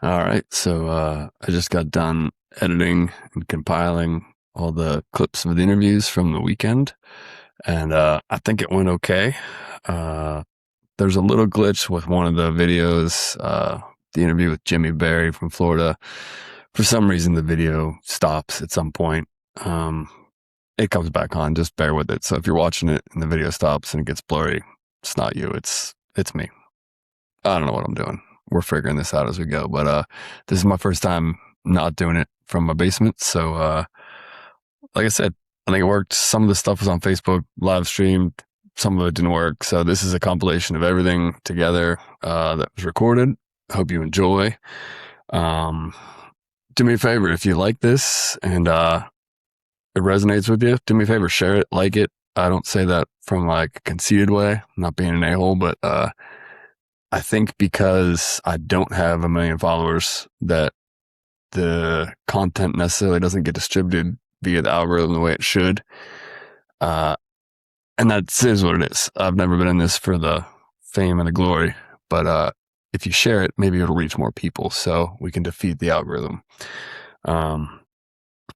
All right. So I just got done editing and compiling all the clips of the interviews from the weekend, and I think it went okay. Uh, there's a little glitch with one of the videos, the interview with Jimmy Berry from Florida. For some reason, the video stops at some point. Um, it comes back on. Just bear with it. So if you're watching it and the video stops and it gets blurry, it's not you. It's me. I don't know what I'm doing. We're figuring this out as we go. But this is my first time not doing it from my basement. So like I said, I think it worked. Some of the stuff was on Facebook, live streamed. Some of it didn't work. So this is a compilation of everything together that was recorded. Hope you enjoy. Do me a favor, if you like this and it resonates with you, do me a favor, share it, like it. I don't say that from like a conceited way. I'm not being an a-hole, but I think because I don't have 1 million followers that the content necessarily doesn't get distributed via the algorithm the way it should. And that is what it is. I've never been in this for the fame and the glory, but if you share it, maybe it'll reach more people so we can defeat the algorithm.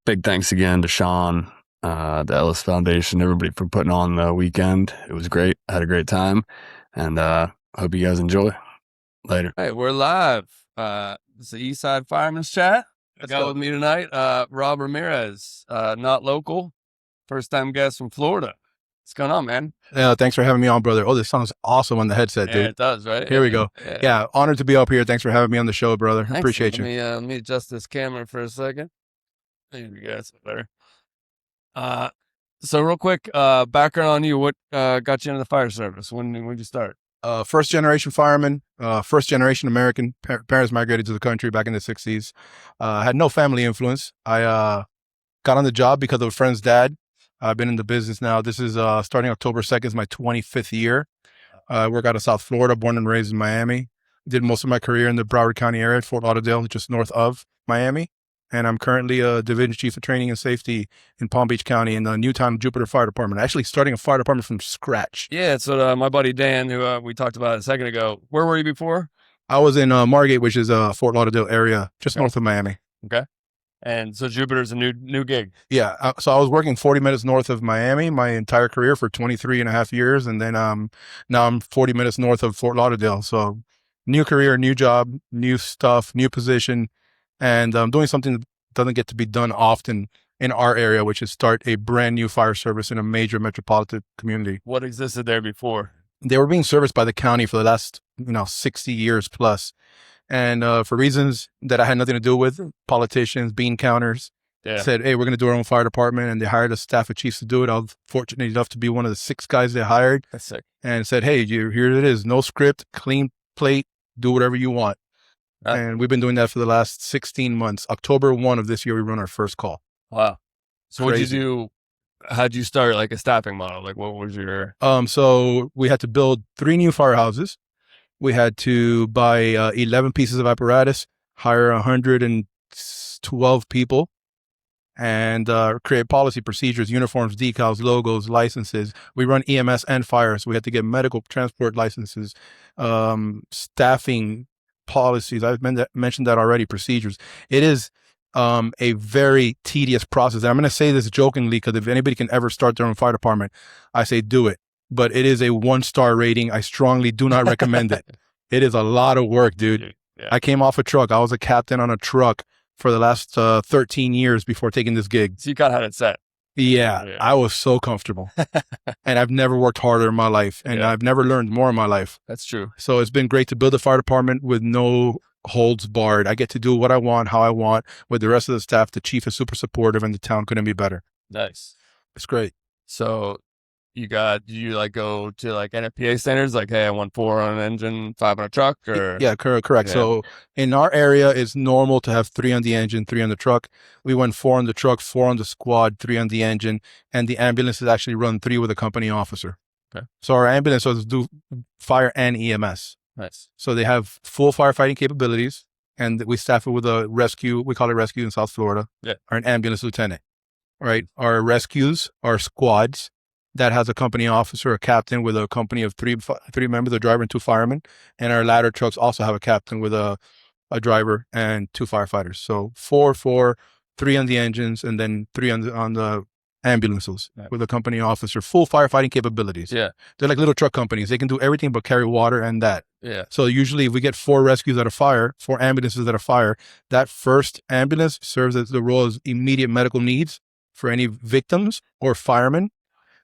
Big thanks again to Sean, the Ellis Foundation, everybody for putting on the weekend. It was great. I had a great time, and hope you guys enjoy. Later. Hey, we're live. It's the Eastside Fireman's Chat. Got with me tonight, Rob Ramirez, not local, first-time guest from Florida. What's going on, man? Yeah, thanks for having me on, brother. Oh, this sounds awesome on the headset, dude. Yeah, it does, right? Here we go. Yeah, honored to be up here. Thanks for having me on the show, brother. Thanks. Appreciate you. Let me adjust this camera for a second. There you go. That's better. So real quick, background on you. What got you into the fire service? When did you start? First generation fireman, first generation American. Parents migrated to the country back in the 60s. Had no family influence. I got on the job because of a friend's dad. I've been in the business now. This is starting October 2nd, is my 25th year. I work out of South Florida, born and raised in Miami. Did most of my career in the Broward County area, Fort Lauderdale, just north of Miami. And I'm currently a division chief of training and safety in Palm Beach County in the Newtown Jupiter Fire Department. Actually starting a fire department from scratch. Yeah, so my buddy Dan, who we talked about a second ago, where were you before? I was in Margate, which is a Fort Lauderdale area, just north of Miami. Okay. And so Jupiter's a new gig. Yeah. So I was working 40 minutes north of Miami my entire career for 23 and a half years. And then now I'm 40 minutes north of Fort Lauderdale. So new career, new job, new stuff, new position. And I'm doing something that doesn't get to be done often in our area, which is start a brand new fire service in a major metropolitan community. What existed there before? They were being serviced by the county for the last 60 years plus. And for reasons that I had nothing to do with, politicians, bean counters, said, hey, we're going to do our own fire department. And they hired a staff of chiefs to do it. I was fortunate enough to be one of the 6 guys they hired. That's sick. And said, hey, here it is. No script, clean plate, do whatever you want. And we've been doing that for the last 16 months. October 1 of this year, we run our first call. Wow. So what did you do? How'd you start like a staffing model? Like what was your... So we had to build 3 new firehouses. We had to buy 11 pieces of apparatus, hire 112 people, and create policy procedures, uniforms, decals, logos, licenses. We run EMS and fire, so we had to get medical transport licenses, staffing policies. I've mentioned that already, procedures. It is a very tedious process. And I'm going to say this jokingly because if anybody can ever start their own fire department, I say do it. But it is a 1-star rating. I strongly do not recommend it. It is a lot of work, dude. Yeah. I came off a truck. I was a captain on a truck for the last 13 years before taking this gig. So you kind of had it set. Yeah, I was so comfortable. And I've never worked harder in my life. And I've never learned more in my life. That's true. So it's been great to build a fire department with no holds barred. I get to do what I want, how I want, with the rest of the staff. The chief is super supportive and the town couldn't be better. Nice. It's great. So did you like go to like NFPA standards? Like, hey, I want 4 on an engine, 5 on a truck, or? Yeah, correct. Yeah. So in our area, it's normal to have 3 on the engine, 3 on the truck. We went 4 on the truck, 4 on the squad, 3 on the engine, and the ambulances actually run 3 with a company officer. Okay. So our ambulances do fire and EMS. Nice. So they have full firefighting capabilities, and we staff it with a rescue. We call it rescue in South Florida. Yeah. Or an ambulance lieutenant. Right. Our rescues are squads that has a company officer, a captain with a company of three members, a driver and 2 firemen. And our ladder trucks also have a captain with a a driver, and 2 firefighters. So 4, 3 on the engines, and then 3 on the ambulances with a company officer, full firefighting capabilities. Yeah. They're like little truck companies. They can do everything but carry water and that. Yeah. So usually if we get 4 rescues at a fire, 4 ambulances at a fire, that first ambulance serves as the role as immediate medical needs for any victims or firemen.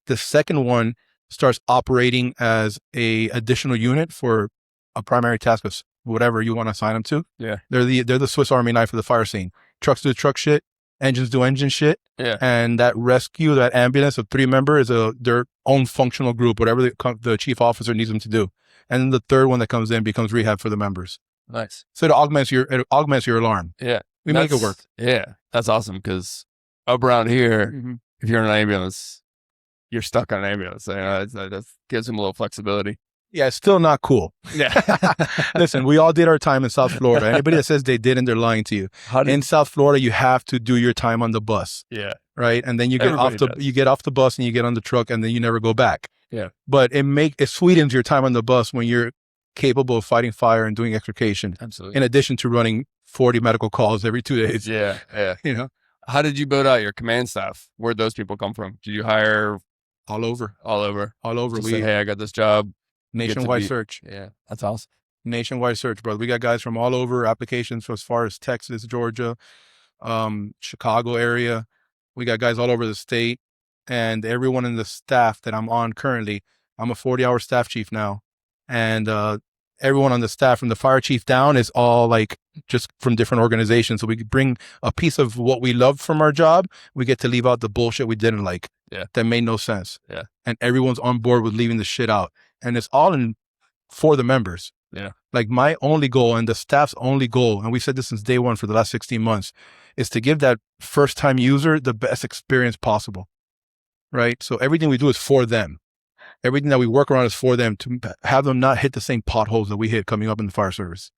The second one starts operating as a additional unit for a primary task of whatever you want to assign them to. Yeah. They're the Swiss Army knife of the fire scene. Trucks do truck shit, engines do engine shit. Yeah. And that rescue, that ambulance of 3 members is their own functional group, whatever the chief officer needs them to do. And then the third one that comes in becomes rehab for the members. Nice. So it augments your alarm. Yeah. We make it work. Yeah. That's awesome because up around here, if you're in an ambulance, you're stuck on an ambulance. You know, that gives them a little flexibility. Yeah, it's still not cool. Yeah. Listen, we all did our time in South Florida. Anybody that says they didn't, they're lying to you. In South Florida, you have to do your time on the bus. Yeah. Right? And then you get off the bus and you get on the truck and then you never go back. Yeah. But it sweetens your time on the bus when you're capable of fighting fire and doing extrication. Absolutely. In addition to running 40 medical calls every 2 days. Yeah. Yeah. You know? How did you build out your command staff? Where'd those people come from? Did you hire All over. all over? We Say, hey, I got this job. nationwide search. Yeah. That's awesome. Nationwide search, brother. We got guys from all over, applications from as far as Texas, Georgia, Chicago area. We got guys all over the state, and everyone in the staff that I'm on currently. I'm a 40-hour staff chief now, and everyone on the staff from the fire chief down is all like just from different organizations. So we bring a piece of what we love from our job. We get to leave out the bullshit we didn't like. Yeah. That made no sense. Yeah. And everyone's on board with leaving the shit out, and it's all for the members. Yeah. Like my only goal and the staff's only goal, and we said this since day one for the last 16 months, is to give that first time user the best experience possible. Right? So everything we do is for them. Everything that we work around is for them, to have them not hit the same potholes that we hit coming up in the fire service.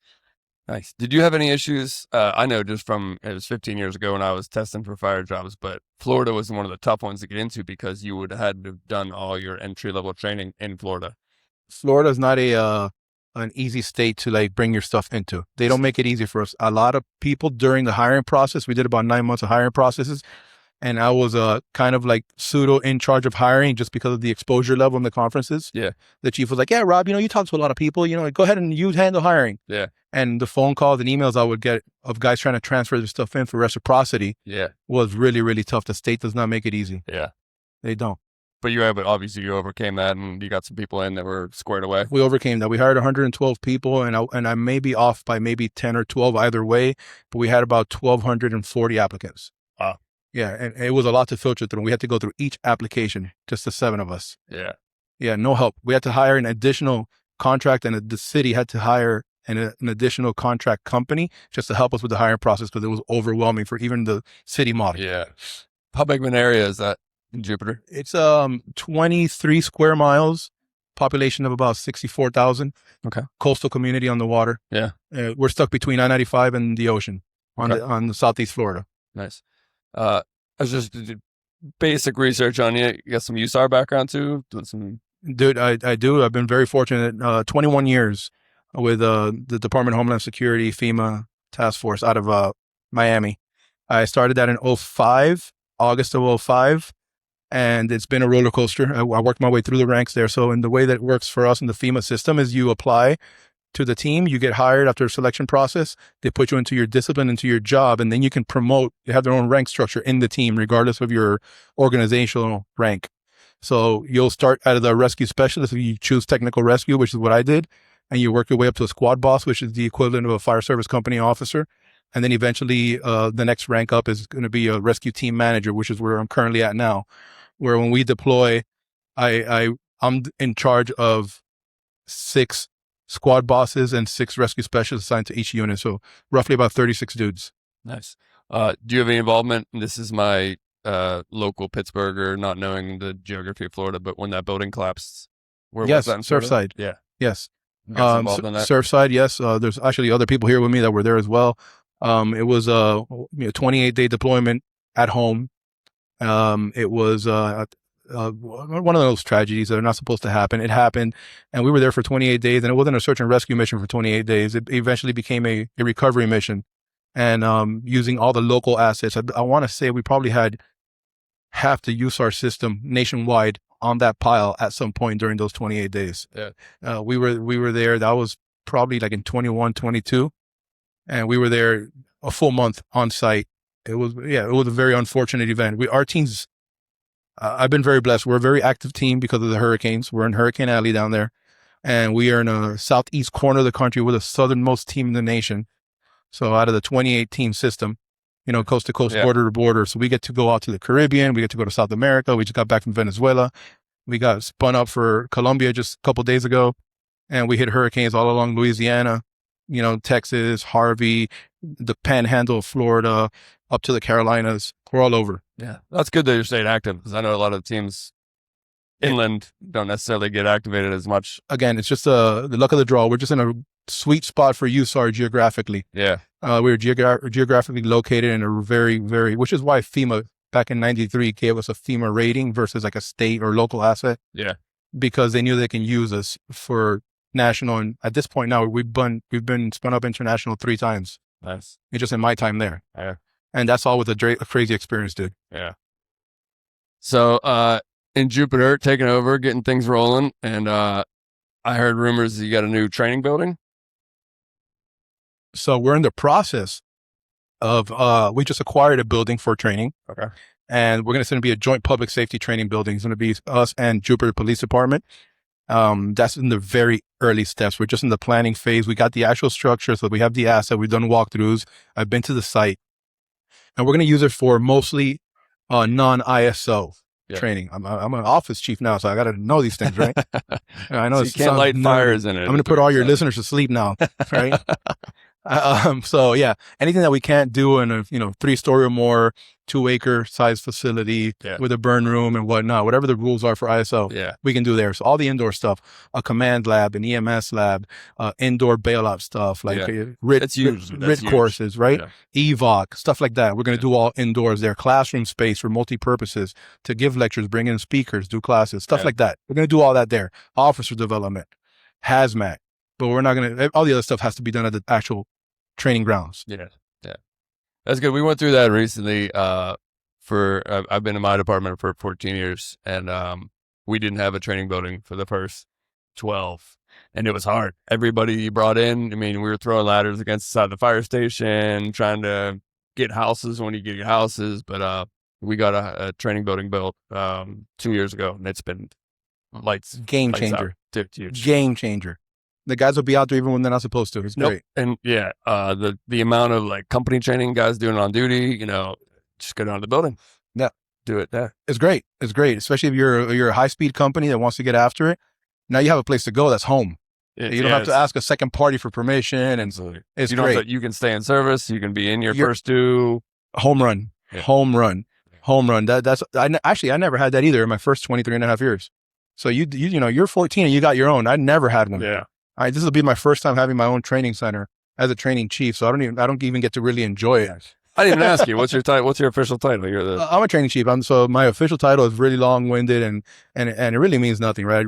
Nice. Did you have any issues? I know just from, it was 15 years ago when I was testing for fire jobs, but Florida was one of the tough ones to get into because you would have had to have done all your entry level training in Florida. Florida is not an easy state to like bring your stuff into. They don't make it easy for us. A lot of people during the hiring process, we did about 9 months of hiring processes, and I was kind of like pseudo in charge of hiring just because of the exposure level in the conferences. Yeah. The chief was like, yeah, Rob, you talk to a lot of people, go ahead and you handle hiring. Yeah. And the phone calls and emails I would get of guys trying to transfer their stuff in for reciprocity was really, really tough. The state does not make it easy. Yeah. They don't. But obviously you overcame that and you got some people in that were squared away. We overcame that. We hired 112 people, and I may be off by maybe 10 or 12 either way, but we had about 1,240 applicants. Wow. Yeah, and it was a lot to filter through. We had to go through each application, just the 7 of us. Yeah. Yeah, no help. We had to hire an additional contract, and the city had to hire an additional contract company just to help us with the hiring process because it was overwhelming for even the city model. Yeah. How big of an area is that in Jupiter? It's 23 square miles, population of about 64,000. Okay. Coastal community on the water. Yeah. We're stuck between I-95 and the ocean on the southeast Florida. Nice. I was just did basic research on you. You got some USAR background too? Dude, I do. I've been very fortunate. 21 years with the Department of Homeland Security, FEMA task force out of Miami. I started that in 2005, August of 2005. And it's been a roller coaster. I worked my way through the ranks there. So in the way that it works for us in the FEMA system is you apply to the team, you get hired after a selection process, they put you into your discipline, into your job, and then you can promote, you have their own rank structure in the team, regardless of your organizational rank. So you'll start out of the rescue specialist if you choose technical rescue, which is what I did, and you work your way up to a squad boss, which is the equivalent of a fire service company officer. And then eventually the next rank up is going to be a rescue team manager, which is where I'm currently at now, where when we deploy, I'm in charge of 6 squad bosses and 6 rescue specialists assigned to each unit. So roughly about 36 dudes. Nice. Do you have any involvement? This is my local Pittsburgher, not knowing the geography of Florida, but when that building collapsed, where was that in Florida? Surfside. Yeah. Yes. Involved in that? Surfside, yes. There's actually other people here with me that were there as well. It was a 28-day deployment at home. It was one of those tragedies that are not supposed to happen. It happened, and we were there for 28 days, and it wasn't a search and rescue mission for 28 days. It eventually became a recovery mission, and using all the local assets. I want to say we probably had half the USAR system nationwide on that pile at some point during those 28 days. Yeah. We were there. That was probably like in 21, 22, and we were there a full month on site. It was a very unfortunate event. Our teams, I've been very blessed. We're a very active team because of the hurricanes. We're in Hurricane Alley down there, and we are in a southeast corner of the country. We're the southernmost team in the nation. So out of the 28 team system, coast to coast, border to border. So we get to go out to the Caribbean. We get to go to South America. We just got back from Venezuela. We got spun up for Colombia just a couple of days ago, and we hit hurricanes all along Louisiana, Texas, Harvey, the Panhandle of Florida, up to the Carolinas. We're all over. Yeah, that's good that you're staying active, because I know a lot of teams inland don't necessarily get activated as much. Again, it's just the luck of the draw. We're just in a sweet spot for USAR geographically. Yeah. We were geographically located in a very, very, which is why FEMA back in '93 gave us a FEMA rating versus like a state or local asset. Yeah. Because they knew they can use us for national. And at this point now, we've been spun up international 3 times. Nice. It's just in my time there. Yeah. And that's all with a crazy experience, dude. Yeah. So, in Jupiter, taking over, getting things rolling. And, I heard rumors that you got a new training building. So we're in the process of, we just acquired a building for training. Okay. And we're going to be a joint public safety training building. It's going to be us and Jupiter Police Department. That's in the very early steps. We're just in the planning phase. We got the actual structure. So we have the asset. We've done walkthroughs. I've been to the site, and we're going to use it for mostly, non-ISO training. I'm an office chief now, so I got to know these things, right? I know So you can't light fires in it. I'm going to put all your listeners to sleep now, right? So yeah, anything that we can't do in a 3-story or more, 2-acre size facility with a burn room and whatnot, whatever the rules are for ISO, we can do there. So all the indoor stuff, a command lab, an EMS lab, indoor bailout stuff like RIT courses, right? Yeah. EVOC, stuff like that. We're going to do all indoors there. Classroom space for multi-purposes to give lectures, bring in speakers, do classes, stuff like that. We're going to do all that there. Officer development, hazmat, but we're not going to, all the other stuff has to be done at the actual training grounds. Yeah. That's good. We went through that recently. I've been in my department for 14 years, and we didn't have a training building for the first 12, and it was hard. Everybody you brought in, we were throwing ladders against the side of the fire station, trying to get houses when you get your houses. But we got a training building built 2 years ago, and it's been game changer. Huge. Game changer. The guys will be out there even when they're not supposed to. It's great. And the amount of company training guys doing it on duty, just go down to the building. Yeah. Do it there. It's great. It's great. Especially if you're a high speed company that wants to get after it. Now you have a place to go that's home. You don't have to ask a second party for permission. And it's great. You can stay in service. You can be in your first 2. Home run. Yeah. Home run. I never had that either in my first 23 and a half years. So you're 14 and you got your own. I never had one. Yeah. This will be my first time having my own training center as a training chief, so I don't even get to really enjoy it. I didn't even ask you. What's your title? What's your official title? I'm a training chief. So my official title is really long-winded and it really means nothing, right?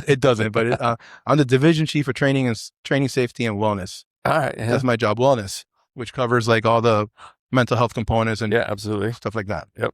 It doesn't. But I'm the division chief of training and training safety and wellness. All right, that's my job, wellness, which covers all the mental health components and absolutely stuff like that. Yep.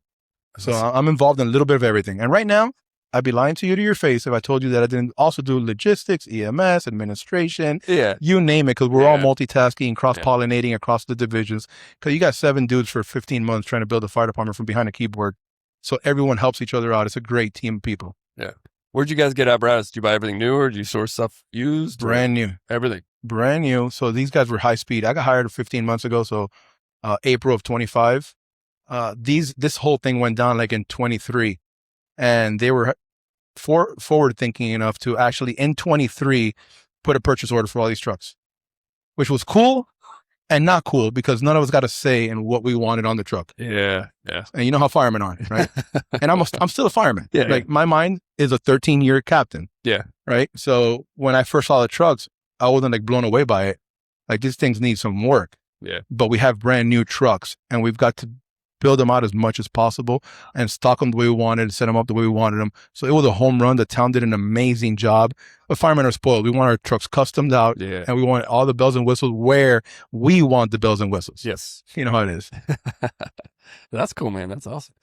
So I'm involved in a little bit of everything, and right now, I'd be lying to you to your face if I told you that I didn't also do logistics, EMS, administration, you name it, because we're all multitasking, cross-pollinating across the divisions. Because you got 7 dudes for 15 months trying to build a fire department from behind a keyboard. So everyone helps each other out. It's a great team of people. Yeah. Where'd you guys get apparatus? Did you buy everything new, or did you source stuff used? Brand new. Everything. Brand new. So these guys were high speed. I got hired 15 months ago, so April of 25. This whole thing went down in 23. And they were forward thinking enough to actually in 23 put a purchase order for all these trucks, which was cool and not cool because none of us got a say in what we wanted on the truck. Yeah. And you know how firemen are, right? And I'm still a fireman. My mind is a 13-year captain. Yeah. Right. So when I first saw the trucks, I wasn't blown away by it. These things need some work. Yeah. But we have brand new trucks and we've got to build them out as much as possible and stock them the way we wanted, set them up the way we wanted them. So it was a home run. The town did an amazing job. But firemen are spoiled. We want our trucks customed out, and we want all the bells and whistles where we want the bells and whistles. Yes. You know how it is. That's cool, man. That's awesome.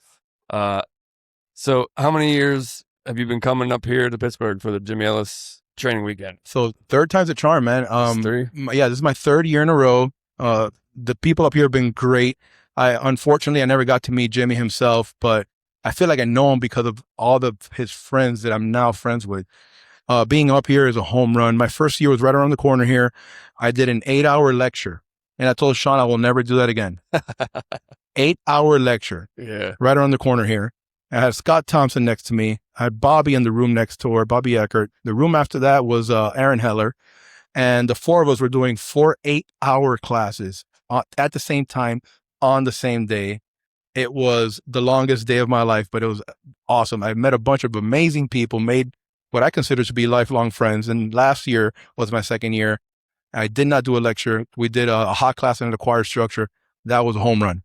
So how many years have you been coming up here to Pittsburgh for the Jimmy Ellis Training Weekend? So third time's a charm, man. Three? Yeah, this is my third year in a row. The people up here have been great. Unfortunately, I never got to meet Jimmy himself, but I feel like I know him because of all of his friends that I'm now friends with. Being up here is a home run. My first year was right around the corner here. I did an 8-hour lecture, and I told Sean I will never do that again. 8-hour lecture. Yeah. Right around the corner here. I had Scott Thompson next to me. I had Bobby in the room next door, Bobby Eckert. The room after that was Aaron Heller. And the four of us were doing 4 8-hour classes at the same time on the same day. It was the longest day of my life, but it was awesome. I met a bunch of amazing people, made what I consider to be lifelong friends. And last year was my second year. I did not do a lecture. We did a hot class and an acquired structure. That was a home run.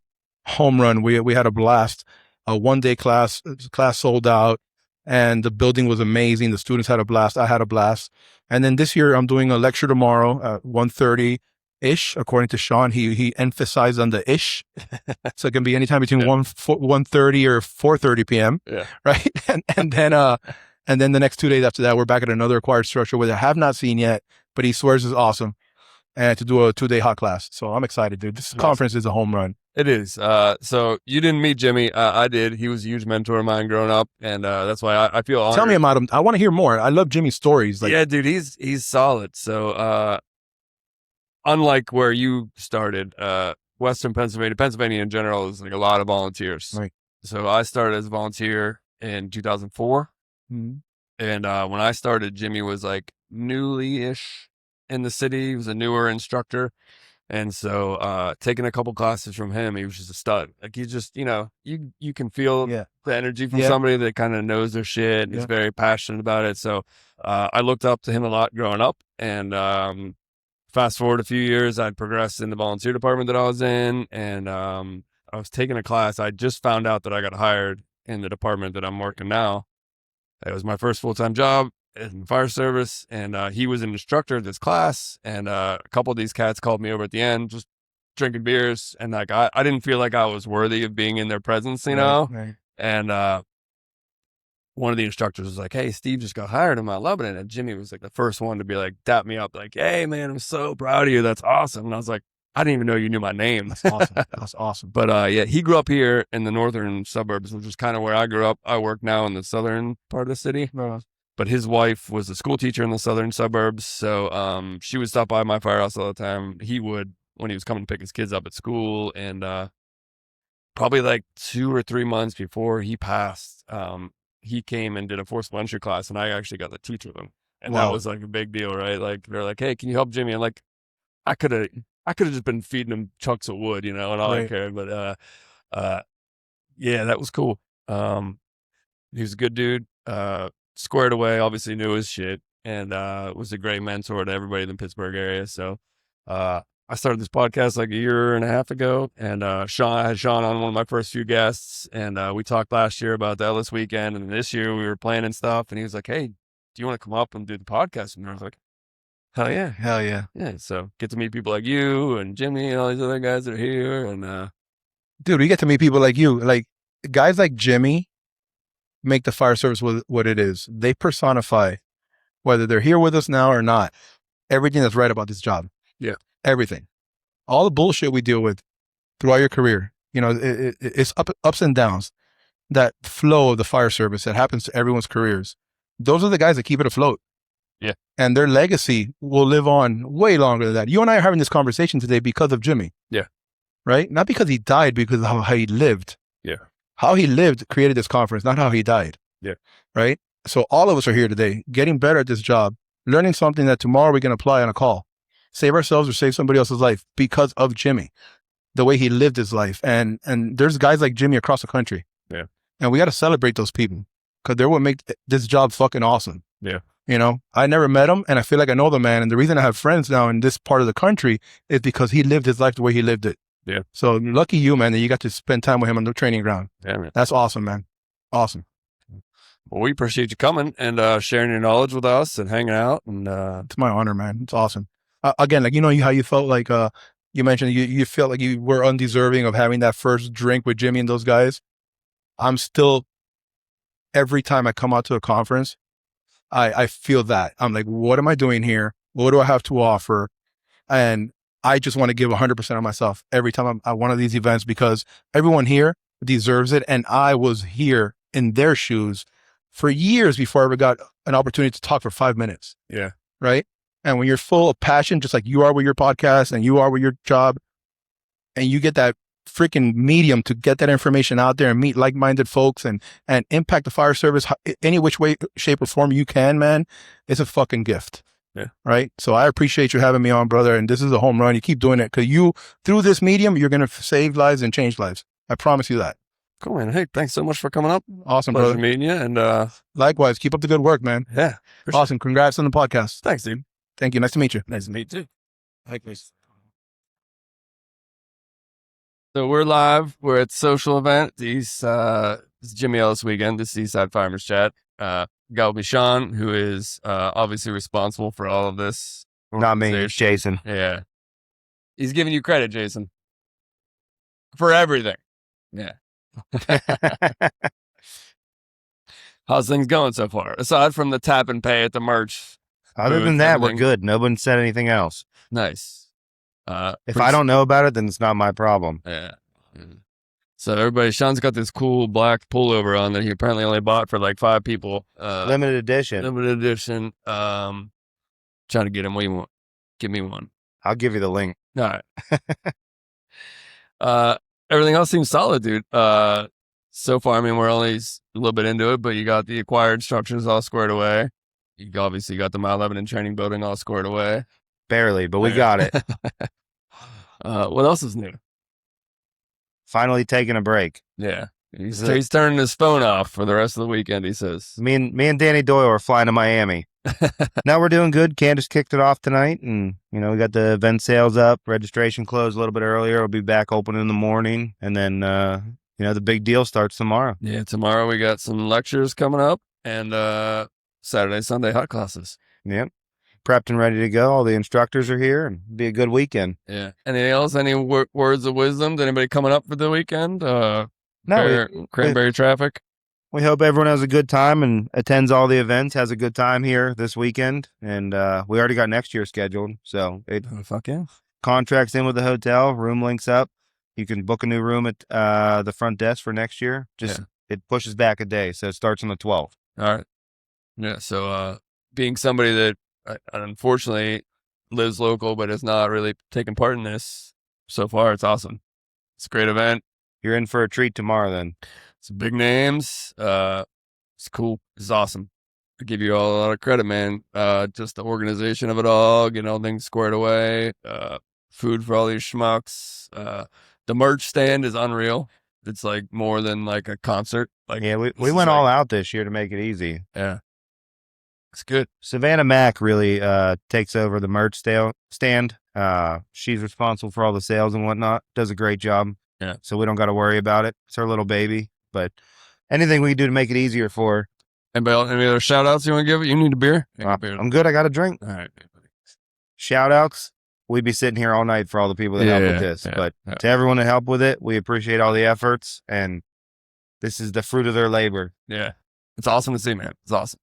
Home run. We had a blast. A one-day class sold out, and the building was amazing. The students had a blast. I had a blast. And then this year, I'm doing a lecture tomorrow at 1:30-ish. According to Sean, he emphasized on the ish. So it can be anytime between 1:30 or 4:30 p.m. Yeah. Right? And then the next 2 days after that, we're back at another acquired structure, which I have not seen yet, but he swears is awesome. And to do a 2-day hot class. So I'm excited, dude. This conference is a home run. It is. So you didn't meet Jimmy. I did. He was a huge mentor of mine growing up, and that's why I feel honored. Tell me about him. I want to hear more. I love Jimmy's stories. Yeah, dude, he's solid. So unlike where you started, Western Pennsylvania in general is like a lot of volunteers. Right. So I started as a volunteer in 2004. Mm-hmm. And when I started, Jimmy was like newly-ish in the city. He was a newer instructor. And so taking a couple classes from him, he was just a stud. Like he just, you can feel the energy from somebody that kind of knows their shit. And he's very passionate about it. So I looked up to him a lot growing up. And fast forward a few years, I'd progressed in the volunteer department that I was in. And I was taking a class. I just found out that I got hired in the department that I'm working now. It was my first full-time job in the fire service, and he was an instructor of this class, and a couple of these cats called me over at the end, just drinking beers, and like I didn't feel like I was worthy of being in their presence, you know? Right. And one of the instructors was like, "Hey, Steve just got hired. Am I loving it?" And Jimmy was like the first one to be like, dap me up, like, "Hey, man, I'm so proud of you. That's awesome." And I was like, I didn't even know you knew my name. That's awesome. That's awesome. But yeah, he grew up here in the northern suburbs, which is kind of where I grew up. I work now in the southern part of the city. But his wife was a school teacher in the southern suburbs. So she would stop by my firehouse all the time. He would, when he was coming to pick his kids up at school. And probably like 2 or 3 months before he passed, he came and did a forceful entry class. And I actually got to teach with him. And that was like a big deal, right? Like they're like, "Hey, can you help Jimmy?" And like, I could have just been feeding him chunks of wood, and all I cared. But yeah, that was cool. He was a good dude. Squared away, obviously knew his shit, and was a great mentor to everybody in the Pittsburgh area. So I started this podcast like a year and a half ago, and I had Sean on, one of my first few guests, and we talked last year about the Ellis weekend, and this year we were planning stuff, and he was like, "Hey, do you want to come up and do the podcast?" And I was like, "Hell yeah." Hell yeah. Yeah, so get to meet people like you and Jimmy and all these other guys that are here, and dude, we get to meet people like you. Like guys like Jimmy make the fire service what it is. They personify, whether they're here with us now or not, everything that's right about this job. Yeah. Everything. All the bullshit we deal with throughout your career. It's ups and downs. That flow of the fire service that happens to everyone's careers. Those are the guys that keep it afloat. Yeah. And their legacy will live on way longer than that. You and I are having this conversation today because of Jimmy. Yeah. Right? Not because he died, because of how he lived. Yeah. How he lived created this conference, not how he died. Yeah. Right? So all of us are here today, getting better at this job, learning something that tomorrow we can apply on a call, save ourselves or save somebody else's life because of Jimmy, the way he lived his life. And there's guys like Jimmy across the country. Yeah. And we got to celebrate those people because they're what make this job fucking awesome. Yeah. I never met him, and I feel like I know the man. And the reason I have friends now in this part of the country is because he lived his life the way he lived it. Yeah. So lucky you, man, that you got to spend time with him on the training ground. Yeah, man. That's awesome, man. Awesome. Well, we appreciate you coming and sharing your knowledge with us and hanging out. And It's my honor, man. It's awesome. Again, like, how you felt like, you mentioned you felt like you were undeserving of having that first drink with Jimmy and those guys. I'm still, every time I come out to a conference, I feel that. I'm like, what am I doing here? What do I have to offer? And I just want to give 100% of myself every time I'm at one of these events, because everyone here deserves it. And I was here in their shoes for years before I ever got an opportunity to talk for 5 minutes. yeah, Right. And when you're full of passion, just like you are with your podcast and you are with your job, and you get that freaking medium to get that information out there and meet like-minded folks and impact the fire service any which way, shape, or form you can, man, it's a fucking gift. Yeah. Right. So I appreciate you having me on, brother. And this is a home run. You keep doing it, because through this medium, you're going to save lives and change lives. I promise you that. cool, man. Hey, thanks so much for coming up. Awesome, Pleasure brother. meeting you. And Likewise, keep up the good work, man. yeah, Awesome. Congrats on the podcast. Thanks, dude. Thank you. Nice to meet you. Nice to meet you. Likewise. So we're live. We're at social event. It's Jimmy Ellis Weekend. This is Eastside Farmers Chat. Got with me Sean, who is obviously responsible for all of this. Not me, organization. Jason. Yeah. He's giving you credit, Jason, for everything. Yeah. How's things going so far? Aside from the tap and pay at the merch. Other booth, than that, we're everything. good. No one said anything else. Nice. If I don't know about it, then it's not my problem. Yeah. So everybody, Sean's got this cool black pullover on that he apparently only bought for like 5 people. Limited edition. Limited edition. Trying to get him. What do you want? Give me one. I'll give you the link. All right. Everything else seems solid, dude. So far, I mean, we're only a little bit into it, but you got the acquired structures all squared away. You obviously got the Mile Lebanon training building all squared away. Barely, but we got it. What else is new? Finally taking a break. Yeah. He's turning his phone off for the rest of the weekend, he says. Me and Danny Doyle are flying to Miami. Now we're doing good. Candace kicked it off tonight, and we got the event sales up. Registration closed a little bit earlier. We'll be back open in the morning, and then the big deal starts tomorrow. Yeah, tomorrow we got some lectures coming up, and Saturday, Sunday hot classes. Yep. Prepped and ready to go. All the instructors are here, and it'll be a good weekend. Yeah. Anything else? Any words of wisdom? Anybody coming up for the weekend? Cranberry traffic. We hope everyone has a good time and attends all the events, has a good time here this weekend. And we already got next year scheduled. So Fuck yeah. contracts in with the hotel, room links up. You can book a new room at the front desk for next year. It pushes back a day. So it starts on the 12th. All right. Yeah. So being somebody that unfortunately lives local but has not really taken part in this so far, it's awesome. It's a great event. You're in for a treat tomorrow then. Some big names. It's cool. It's awesome. I give you all a lot of credit, man. Just the organization of it all, getting all things squared away. Food for all these schmucks. The merch stand is unreal. It's like more than like a concert. Like, yeah, we went all out this year to make it easy. Yeah. It's good. Savannah Mack really takes over the merch stand. She's responsible for all the sales and whatnot. Does a great job. Yeah. So we don't got to worry about it. It's her little baby. But anything we can do to make it easier for her. Anybody else, any other shout outs you want to give? You need a beer? I'm good. I got a drink. All right. Shout outs. We'd be sitting here all night for all the people that help with this. But to everyone that helped with it, we appreciate all the efforts. And this is the fruit of their labor. Yeah. It's awesome to see, man. It's awesome.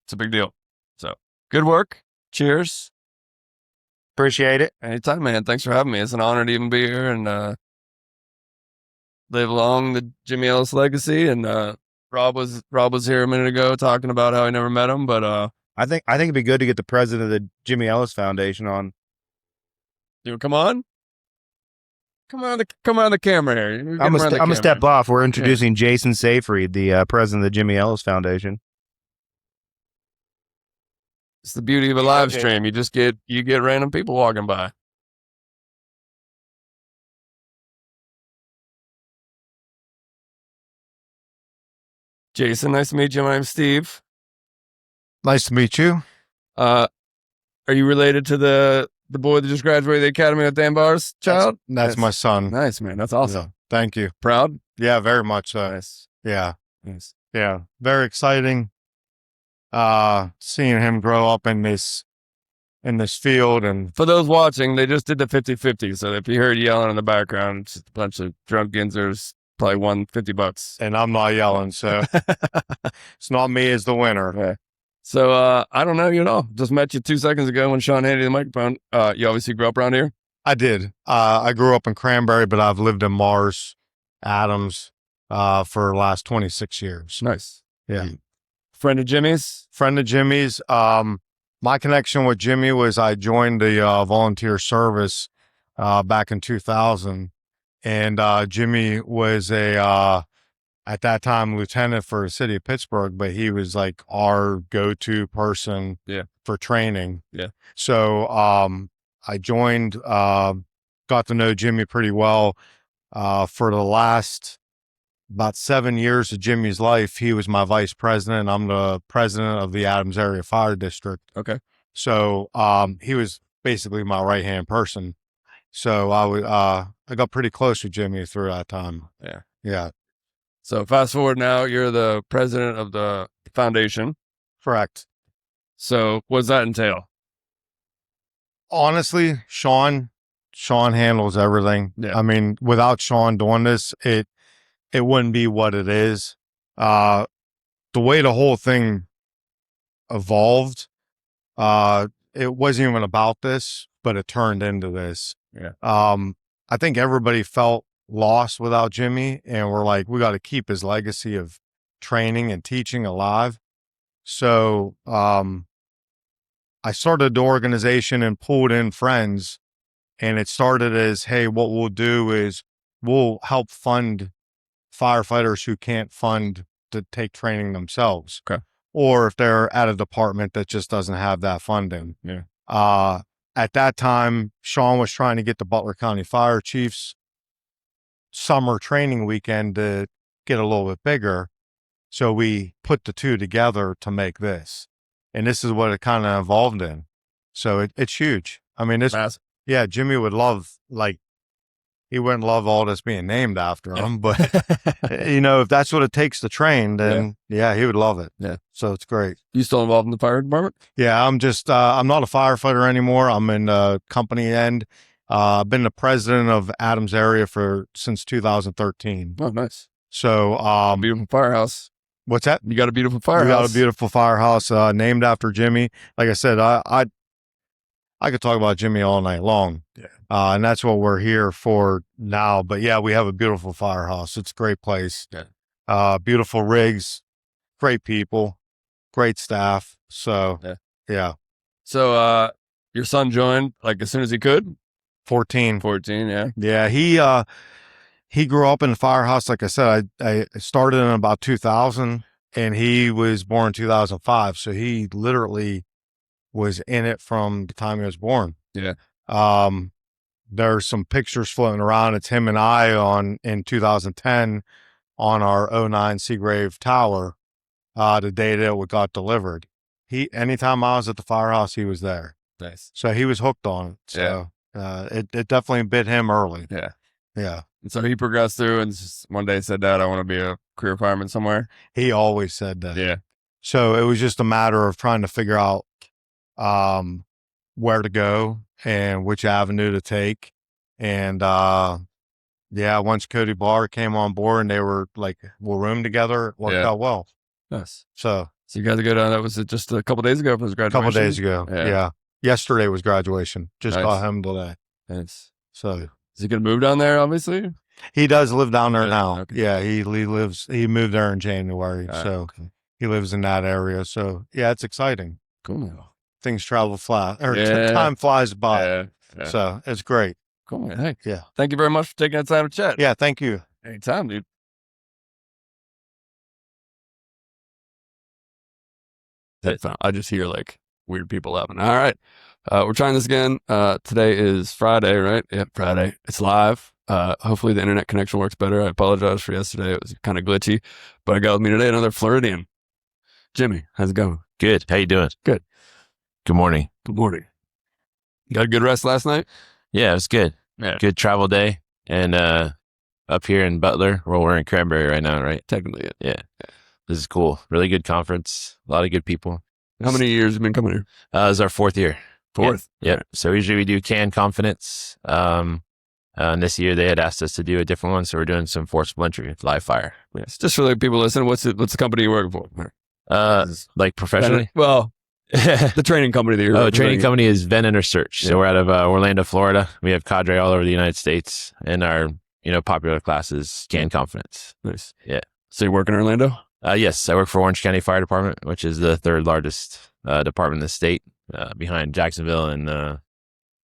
It's a big deal. So good work. Cheers. Appreciate it. Anytime, man. Thanks for having me. It's an honor to even be here and live along the Jimmy Ellis legacy. And Rob was here a minute ago talking about how he never met him, but I think it'd be good to get the president of the Jimmy Ellis Foundation on. You come on the camera here. I'm gonna step off. We're introducing Jason Seyfried, the president of the Jimmy Ellis Foundation. It's the beauty of a live stream. You just get random people walking by. Jason, nice to meet you. My name's Steve. Nice to meet you. Are you related to the the boy that just graduated the academy at Dan Bar's child? That's my son. Nice, man. That's awesome. Yeah. Thank you. Proud? Yeah, very much so. Nice. Yeah. Nice. Yeah. Very exciting. Seeing him grow up in this field. And For those watching, they just did the 50-50. So if you heard yelling in the background, it's just a bunch of drunk Ginzers probably won $50. and I'm not yelling, so it's not me as the winner. Yeah. So I don't know you at all. Just met you 2 seconds ago when Sean handed you the microphone. You obviously grew up around here? I did. I grew up in Cranberry, but I've lived in Mars, Adams, for the last 26 years. Nice. Yeah. Friend of Jimmy's? Friend of Jimmy's. My connection with Jimmy was I joined the volunteer service back in 2000, and Jimmy was at that time lieutenant for the city of Pittsburgh, but he was like our go-to person for training. Yeah. So I joined, got to know Jimmy pretty well. For the last about 7 years of Jimmy's life, he was my vice president. I'm the president of the Adams Area Fire District. Okay. So he was basically my right-hand person. So I got pretty close with Jimmy through that time. Yeah. Yeah. So fast forward now, you're the president of the foundation. Correct. So what does that entail? Honestly, Sean handles everything. Yeah. I mean, without Sean doing this, it wouldn't be what it is. The way the whole thing evolved, it wasn't even about this, but it turned into this. Yeah. I think everybody felt lost without Jimmy, and we're like, we got to keep his legacy of training and teaching alive. So I started the organization and pulled in friends, and it started as, hey, what we'll do is we'll help fund firefighters who can't fund to take training themselves. Okay. Or if they're at a department that just doesn't have that funding. Yeah. At that time, Sean was trying to get the Butler County Fire Chiefs summer training weekend to get a little bit bigger. So we put the two together to make this. And this is what it kind of evolved in. So it's huge. I mean, yeah, Jimmy would love, he wouldn't love all this being named after him, but if that's what it takes to train, then yeah, he would love it. Yeah. So it's great. You still involved in the fire department? Yeah, I'm just, I'm not a firefighter anymore. I'm in the company end. I've been the president of Adams area since 2013. Oh, nice. So, Beautiful firehouse. What's that? You got a beautiful firehouse. We got a beautiful firehouse, named after Jimmy. Like I said, I could talk about Jimmy all night long. Yeah. And that's what we're here for now. But yeah, we have a beautiful firehouse. It's a great place. Yeah. Beautiful rigs, great people, great staff. So yeah. So your son joined as soon as he could? 14. 14, yeah. Yeah, he grew up in the firehouse. Like I said, I started in about 2000, and he was born in 2005. So he literally was in it from the time he was born. Yeah. There's some pictures floating around. It's him and I in 2010 on our 09 Seagrave Tower, the day that it got delivered. Anytime I was at the firehouse, he was there. Nice. So he was hooked on it. So it definitely bit him early. Yeah. Yeah. And so he progressed through and just one day said, Dad, I want to be a career fireman somewhere. He always said that. Yeah. So it was just a matter of trying to figure out where to go and which avenue to take. And once Cody Barr came on board and they were we'll room together, it worked out well. Nice. So you got to go down. That was just a couple days ago for his graduation? A couple days ago. Yeah. Yesterday was graduation. Just got him today. Nice. So is he going to move down there, obviously? He does live down there now. Okay. Yeah, he moved there in January. He lives in that area. So yeah, it's exciting. Cool. Things travel fast, time flies by. Yeah. So it's great. Cool. Hey. Yeah. Thank you very much for taking the time to chat. Yeah. Thank you. Anytime, dude. I just hear weird people laughing. All right. We're trying this again. Today is Friday, right? Yep, Friday. It's live. Hopefully the internet connection works better. I apologize for yesterday. It was kind of glitchy, but I got with me today another Floridian. Jimmy, how's it going? Good. How you doing? Good. Good morning. Good morning. Got a good rest last night? Yeah, it was good. Yeah. Good travel day. And up here in Butler, well, we're in Cranberry right now, right? Technically, Yeah. This is cool. Really good conference. A lot of good people. How many years have you been coming here? This is our 4th year. Fourth. Yeah. Right. So usually we do Can Confidence. And this year they had asked us to do a different one, so we're doing some forcible entry, live fire. Yes. Just for the people listening, what's the company you're working for? Like professionally? Well, the training company that you're training representing. company is Ven Enter Search. Yeah. So we're out of Orlando, Florida. We have cadre all over the United States, and our popular class is Can Confidence. Nice. Yeah. So you work in Orlando? Yes, I work for Orange County Fire Department, which is the 3rd largest department in the state, behind Jacksonville and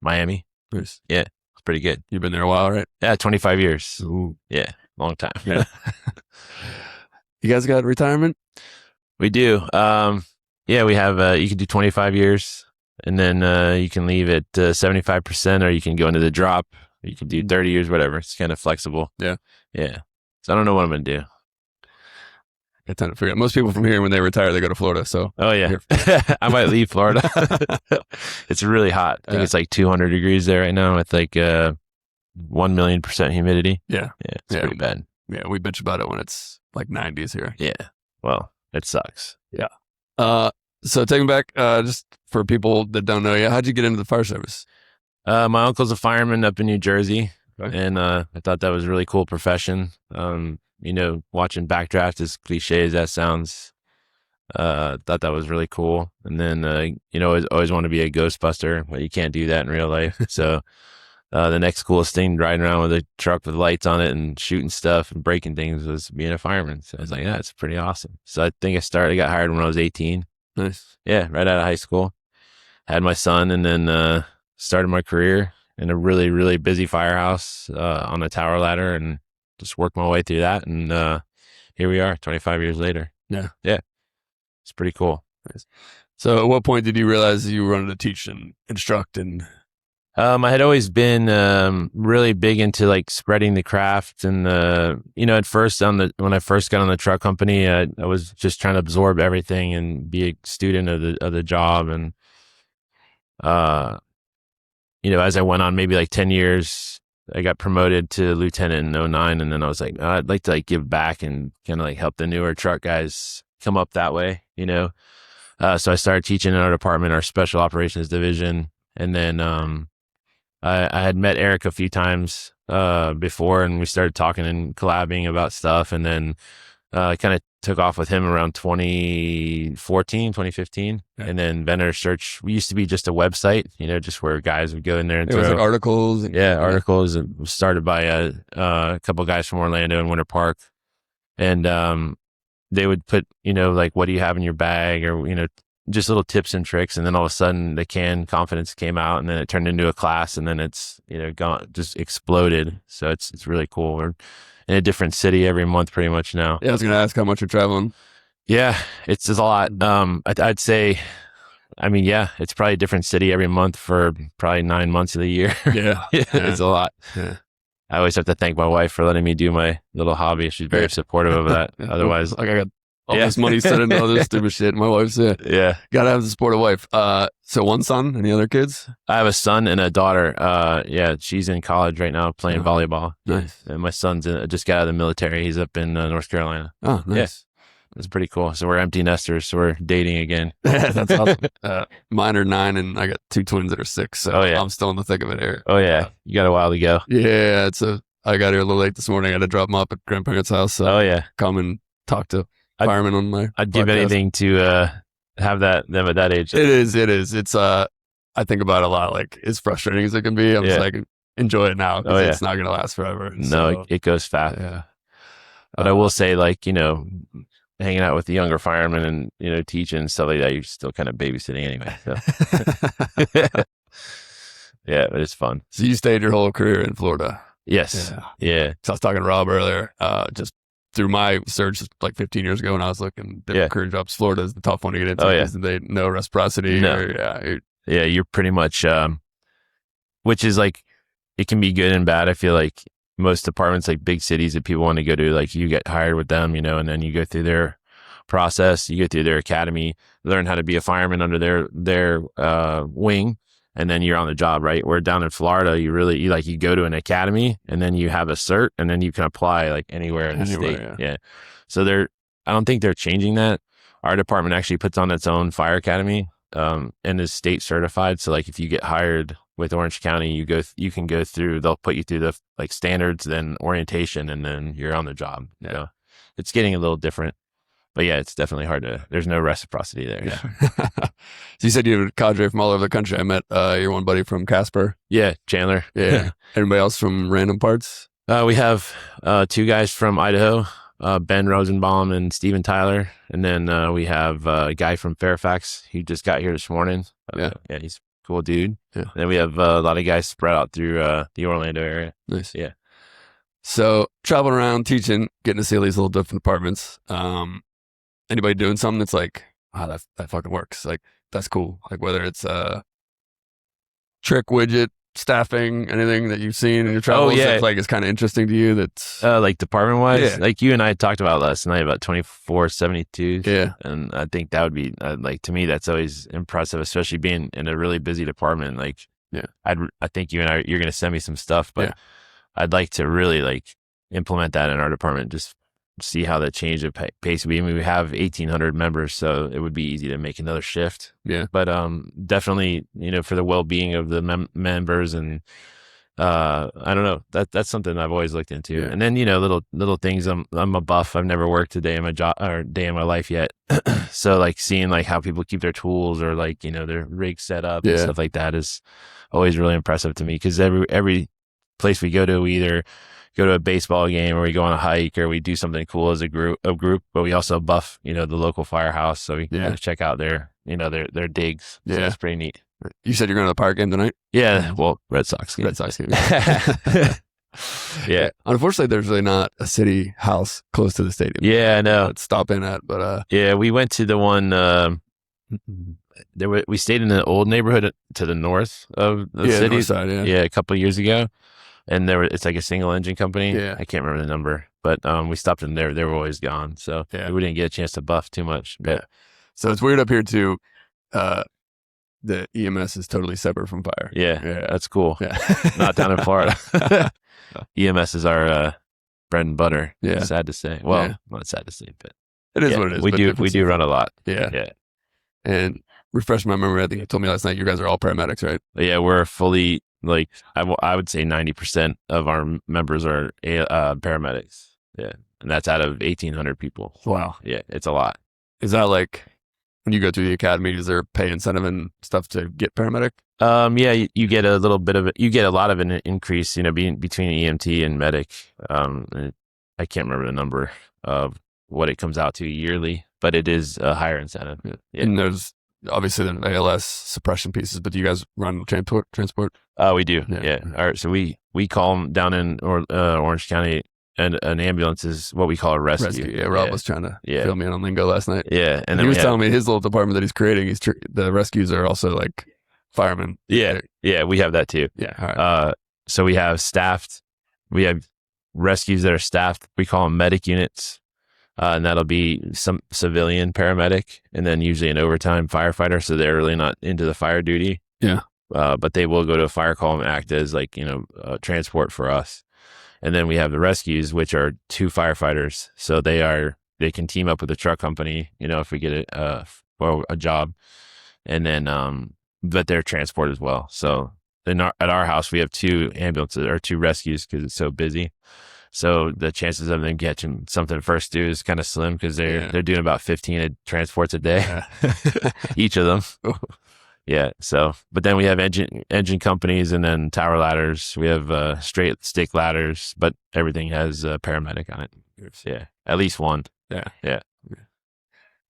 Miami. Nice. Yeah, it's pretty good. You've been there a while, right? Yeah, 25 years. Ooh. Yeah, long time. Yeah. You guys got retirement? We do. Yeah, we have, you can do 25 years, and then you can leave at 75%, or you can go into the drop. You can do 30 years, whatever. It's kind of flexible. Yeah. Yeah. So I don't know what I'm going to do. I tend to figure out. Most people from here, when they retire, they go to Florida. So Oh, yeah. I might leave Florida. It's really hot. I think Yeah. it's like 200 degrees there right now with like 1,000,000% humidity. yeah, Yeah, it's Yeah. pretty bad. yeah, we bitch about it when it's like 90s here. Yeah. Well, it sucks. So taking back, just for people that don't know you, how'd you get into the fire service? My uncle's a fireman up in New Jersey, Okay. and I thought that was a really cool profession. Watching backdraft, as cliche as that sounds, thought that was really cool. And then, always want to be a Ghostbuster, but you can't do that in real life. So the next coolest thing, riding around with a truck with lights on it and shooting stuff and breaking things, was being a fireman. So I was like, yeah, it's pretty awesome. So I think I got hired when I was 18. Nice. Yeah, right out of high school. Had my son, and then started my career in a really, really busy firehouse on a tower ladder, and just worked my way through that. And here we are 25 years later. Yeah. Yeah. It's pretty cool. So at what point did you realize you wanted to teach and instruct? And I had always been really big into like spreading the craft, and at first when I first got on the truck company, I was just trying to absorb everything and be a student of the job. And as I went on, maybe like 10 years, I got promoted to lieutenant in 2009, and then I was like, I'd like to like give back and kind of like help the newer truck guys come up that way, So I started teaching in our department, our special operations division, and then I had met Eric a few times before, and we started talking and collabing about stuff, and then I kind of took off with him around 2014, 2015. Yeah. And then Ven Enter Search, we used to be just a website, just where guys would go in there and it was throw like articles. And, articles. It was started by a couple guys from Orlando and Winter Park. And they would put, like, what do you have in your bag, or, just little tips and tricks. And then all of a sudden the Can Confidence came out, and then it turned into a class, and then it's, just exploded. So it's really cool. We're in a different city every month pretty much now. Yeah, I was going to ask how much you're traveling. Yeah, it's a lot. I'd say, it's probably a different city every month for probably 9 months of the year. Yeah. It's a lot. Yeah. I always have to thank my wife for letting me do my little hobby. She's very supportive of that. Yeah. Otherwise, like I got all this money set into all this stupid shit. My wife's yeah. gotta have the supportive wife. So one son, any other kids? I have a son and a daughter. She's in college right now playing Oh. volleyball. Nice. And my son's just got out of the military. He's up in North Carolina. Oh, nice. It's pretty cool. So we're empty nesters. So we're dating again. That's awesome. Mine are 9, and I got 2 twins that are 6. So Oh, yeah. I'm still in the thick of it here. Oh yeah, you got a while to go. Yeah, I got here a little late this morning. I had to drop them off at grandparents' house. So Oh yeah, come and talk to I'd- firemen on my I'd give podcast. anything to have them at that age. It is. It's I think about it a lot. Like, as frustrating as it can be, I'm just Yeah. like, enjoy it now, 'cause Oh, yeah. it's not gonna last forever. And No, so, it goes fast. yeah. But I will say, like, hanging out with the younger firemen and teaching and stuff like that, you're still kind of babysitting anyway. So yeah, but it's fun. So you stayed your whole career in Florida. Yes. Yeah. So I was talking to Rob earlier, just through my search like 15 years ago when I was looking at Yeah. career jobs. Florida is the tough one to get into Oh, yeah. because they know reciprocity. No. Or, Yeah. You're pretty much, which is like, it can be good and bad. I feel like most departments, like big cities that people want to go to, like you get hired with them, and then you go through their process, you go through their academy, learn how to be a fireman under their wing. and then you're on the job, right? Where down in Florida, you go to an academy and then you have a cert and then you can apply like anywhere in the state. Yeah. So I don't think they're changing that. Our department actually puts on its own fire academy, and is state certified. So like if you get hired with Orange County, you can go through, they'll put you through the like standards, then orientation, and then you're on the job. You know, it's getting a little different. But yeah, it's definitely hard there's no reciprocity there. Yeah. So you said you have a cadre from all over the country. I met your one buddy from Casper. Yeah, Chandler. Yeah. Anybody else from random parts? We have 2 guys from Idaho, Ben Rosenbaum and Steven Tyler. And then we have a guy from Fairfax. He just got here this morning. Yeah, he's a cool dude. Yeah. And then we have a lot of guys spread out through the Orlando area. Nice. Yeah. So traveling around, teaching, getting to see all these little different departments. Anybody doing something that's like, wow, that fucking works. Like, that's cool. Like whether it's trick, widget, staffing, anything that you've seen in your travels that's like is kind of interesting to you. That's like department wise, like you and I talked about last night about 2472. Yeah, and I think that would be like, to me, that's always impressive, especially being in a really busy department. Like, I think you and I, you're gonna send me some stuff, but I'd like to really like implement that in our department. Just see how the change of pace would be. I mean, we have 1,800 members, so it would be easy to make another shift. Yeah. But definitely, for the well-being of the members, and I don't know, that's something I've always looked into. Yeah. And then little things. I'm a buff. I've never worked a day in my job or day in my life yet. So like seeing like how people keep their tools or like their rig set up and stuff like that is always really impressive to me, because every place we go to, we either go to a baseball game or we go on a hike or we do something cool as a group, but we also buff, the local firehouse. So we check out their digs. So it's pretty neat. You said you're going to the Pirate game tonight? Yeah. Well, Red Sox game. Yeah. Unfortunately, there's really not a city house close to the stadium. Yeah, I know. To stop in at, but yeah, we went to the one, we stayed in the old neighborhood to the north of the city. North side, a couple of years ago. And it's like a single engine company. Yeah. I can't remember the number, but we stopped in there. They were always gone. So we didn't get a chance to buff too much. But. So it's weird up here too. The EMS is totally separate from fire. Yeah. That's cool. Yeah. Not down in Florida. EMS is our bread and butter. Yeah. Sad to say. Well, not sad to say, but it is what it is. We do run a lot. Yeah. And refresh my memory, I think you told me last night you guys are all paramedics, right? Yeah, we're fully, like, I would say 90% of our members are paramedics. Yeah. And that's out of 1,800 people. Wow. Yeah, it's a lot. Is that like, when you go through the academy, is there pay incentive and stuff to get paramedic? Yeah, you get a little bit of it. You get a lot of an increase, being between EMT and medic. I can't remember the number of what it comes out to yearly, but it is a higher incentive. Yeah. And there's obviously the ALS suppression pieces, but do you guys run transport? We do. Yeah. All right. So we call them down in Orange County, and an ambulance is what we call a rescue. Yeah. Rob was trying to fill me in on lingo last night. Yeah. And then he was telling me his little department that he's creating, the rescues are also like firemen. Yeah. Yeah. We have that too. Yeah. All right. So we have rescues that are staffed. We call them medic units. And that'll be some civilian paramedic, and then usually an overtime firefighter. So they're really not into the fire duty. Yeah. But they will go to a fire call and act as like, transport for us. And then we have the rescues, which are 2 firefighters. So they can team up with the truck company, if we get a job, and then, but they're transport as well. So at our house, we have 2 ambulances or 2 rescues because it's so busy. So the chances of them catching something first due is kind of slim, because they're doing about 15 transports a day, each of them. Yeah. So, but then we have engine companies, and then tower ladders. We have straight stick ladders, but everything has a paramedic on it. Yeah, at least one. Yeah.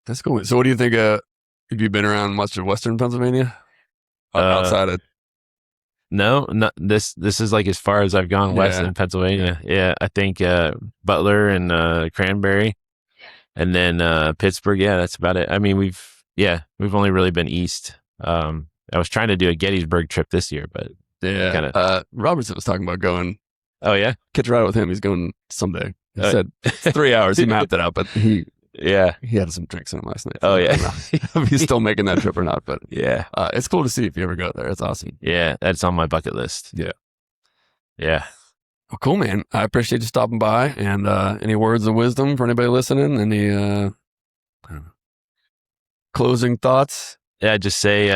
That's cool. So, what do you think? Have you been around much of Western Pennsylvania outside of? No, not this. This is like as far as I've gone west in Pennsylvania. Yeah, I think Butler and Cranberry, and then Pittsburgh. Yeah, that's about it. I mean, we've only really been east. I was trying to do a Gettysburg trip this year, but Robertson was talking about going. Oh yeah, catch a ride with him. He's going someday. He said it's 3 hours. He mapped it out, but he Yeah. He had some drinks in him last night. Oh, I yeah. don't know if he's still making that trip or not, but Yeah. it's cool to see if you ever go there. It's awesome. Yeah. That's on my bucket list. Yeah. Yeah. Well, cool, man. I appreciate you stopping by. And any words of wisdom for anybody listening? Any I don't know, closing thoughts? Yeah. Just say,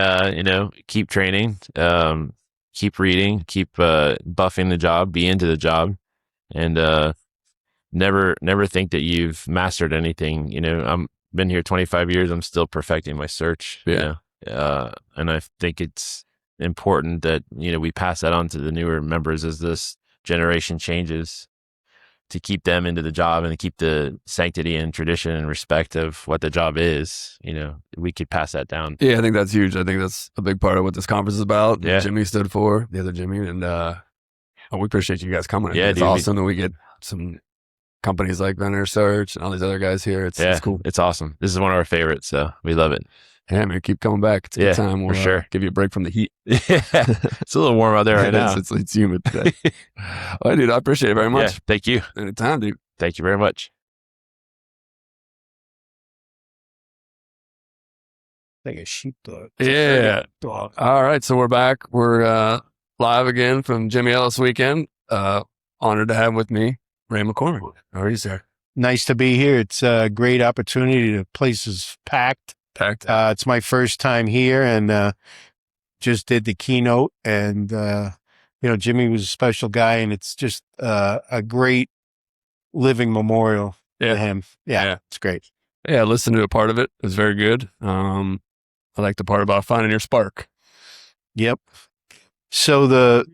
keep training, keep reading, keep buffing the job, be into the job, and never think that you've mastered anything. I'm been here 25 years. I'm still perfecting my search. Yeah. And I think it's important that, we pass that on to the newer members as this generation changes, to keep them into the job and to keep the sanctity and tradition and respect of what the job is. We could pass that down. Yeah, I think that's huge. I think that's a big part of what this conference is about. Yeah. Jimmy stood for, the other Jimmy. And we appreciate you guys coming. Yeah, It's dude, awesome that we get some companies like Vendor Search and all these other guys here. It's cool. It's awesome. This is one of our favorites, so we love it. Yeah, man, keep coming back. It's a good time. For sure. Give you a break from the heat. Yeah, it's a little warm out there right now. It's humid today. All right, dude, I appreciate it very much. Yeah, thank you. Anytime, dude. Thank you very much. Like a sheepdog. Yeah. Dog. All right, so we're back. We're live again from Jimmy Ellis Weekend. Honored to have with me Ray McCormick. How are you, sir? Nice to be here. It's a great opportunity. The place is packed. Packed. It's my first time here, and just did the keynote. And Jimmy was a special guy, and it's just a great living memorial to him. Yeah, it's great. Yeah, I listened to a part of it. It was very good. I like the part about finding your spark. Yep. So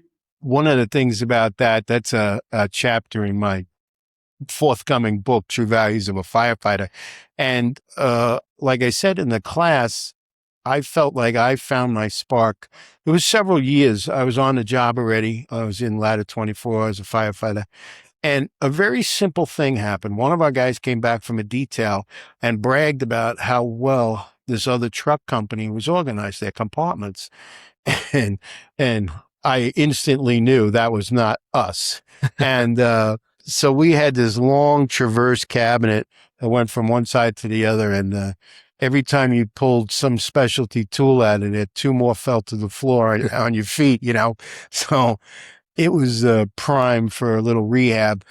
one of the things about that's a chapter in my forthcoming book, True Values of a Firefighter. And like I said in the class, I felt like I found my spark. It was several years. I was on the job already. I was in Ladder 24 as a firefighter. And a very simple thing happened. One of our guys came back from a detail and bragged about how well this other truck company was organized, their compartments. And I instantly knew that was not us. And so we had this long traverse cabinet that went from one side to the other. And every time you pulled some specialty tool out of it, two more fell to the floor on your feet, So it was prime for a little rehab.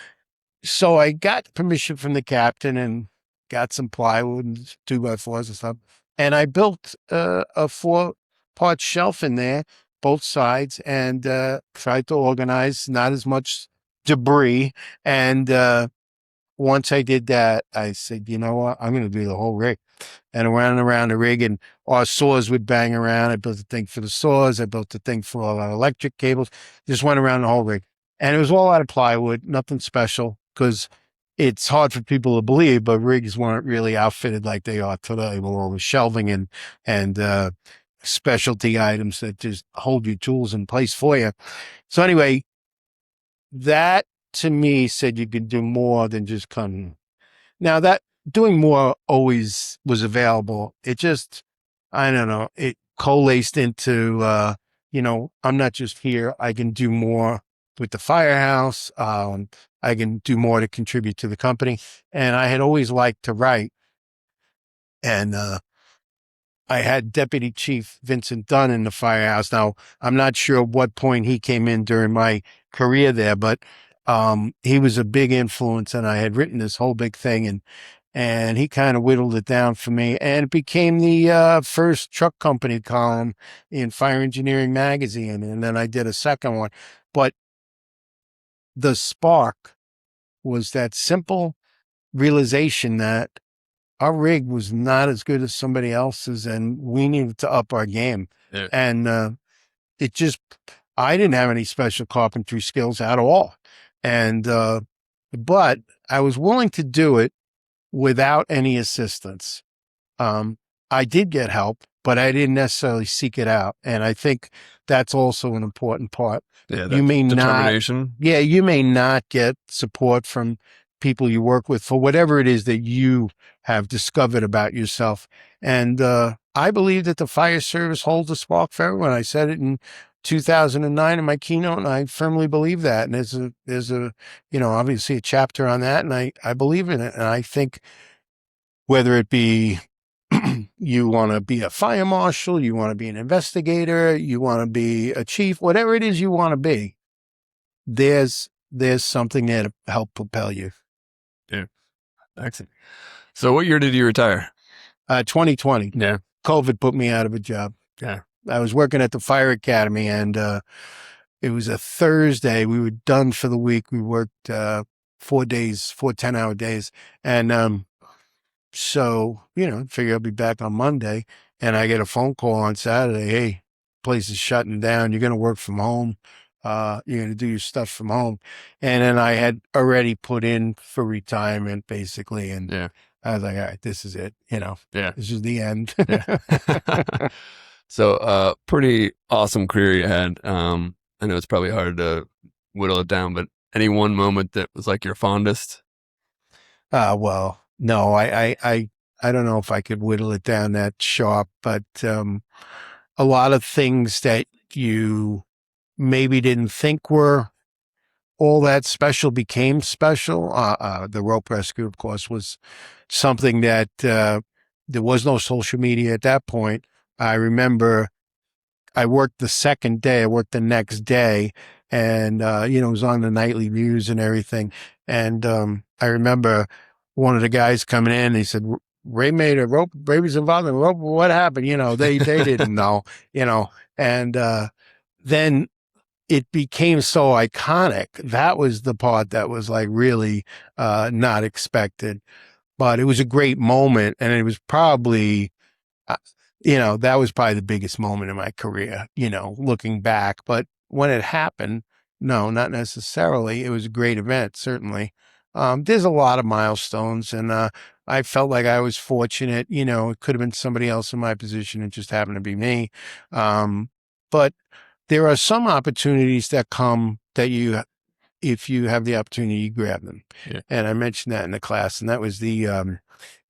So I got permission from the captain and got some plywood and 2x4s and stuff. And I built a 4-part shelf in there, both sides, and tried to organize not as much debris. And once I did that, I said, you know what, I'm going to do the whole rig. And I ran around the rig, and our saws would bang around. I built a thing for the saws. I built a thing for all our electric cables. Just went around the whole rig. And it was all out of plywood, nothing special, because it's hard for people to believe, but rigs weren't really outfitted like they are today. They were all with shelving and specialty items that just hold your tools in place for you. So anyway, that to me said you could do more than just come. Now that doing more always was available. It just, I don't know, it coalesced into, I'm not just here. I can do more with the firehouse. I can do more to contribute to the company. And I had always liked to write. And I had Deputy Chief Vincent Dunn in the firehouse. Now, I'm not sure what point he came in during my career there, but he was a big influence, and I had written this whole big thing, and he kind of whittled it down for me, and it became the first truck company column in Fire Engineering Magazine, and then I did a second one. But the spark was that simple realization that our rig was not as good as somebody else's, and we needed to up our game. Yeah. And I didn't have any special carpentry skills at all. And, but I was willing to do it without any assistance. I did get help, but I didn't necessarily seek it out. And I think that's also an important part. Yeah, You may determination. you may not get support from people you work with for whatever it is that you have discovered about yourself. And I believe that the fire service holds a spark for everyone. I said it in 2009 in my keynote, and I firmly believe that. And there's a obviously a chapter on that, and I believe in it. And I think whether it be you want to be a fire marshal, you want to be an investigator, you want to be a chief, whatever it is you want to be, there's something there to help propel you. Yeah. Excellent. So what year did you retire? 2020. Yeah. COVID put me out of a job. Yeah. I was working at the fire academy, and it was a Thursday. We were done for the week. We worked 4 days, 4 10-hour days. And so, figure I'll be back on Monday. And I get a phone call on Saturday. Hey, place is shutting down. You're going to work from home. You're going to do your stuff from home. And then I had already put in for retirement, basically. And Yeah. I was like, all right, this is it. Yeah. This is the end. Yeah. So, pretty awesome career you had. I know it's probably hard to whittle it down, but any one moment that was like your fondest? Well, no, I don't know if I could whittle it down that sharp, but a lot of things that you maybe didn't think were all that special became special. The rope rescue, of course, was something that there was no social media at that point. I remember I worked the second day, I worked the next day, and, it was on the nightly news and everything. And I remember one of the guys coming in, he said, Ray made a rope, Ray was involved in a rope. What happened? They didn't know, and then it became so iconic. That was the part that was like really not expected, but it was a great moment. And it was probably, that was probably the biggest moment in my career, looking back. But when it happened, no, not necessarily. It was a great event, certainly. There's a lot of milestones, and I felt like I was fortunate. It could have been somebody else in my position. It just happened to be me. But there are some opportunities that come that if you have the opportunity, you grab them. Yeah. And I mentioned that in the class, and that was the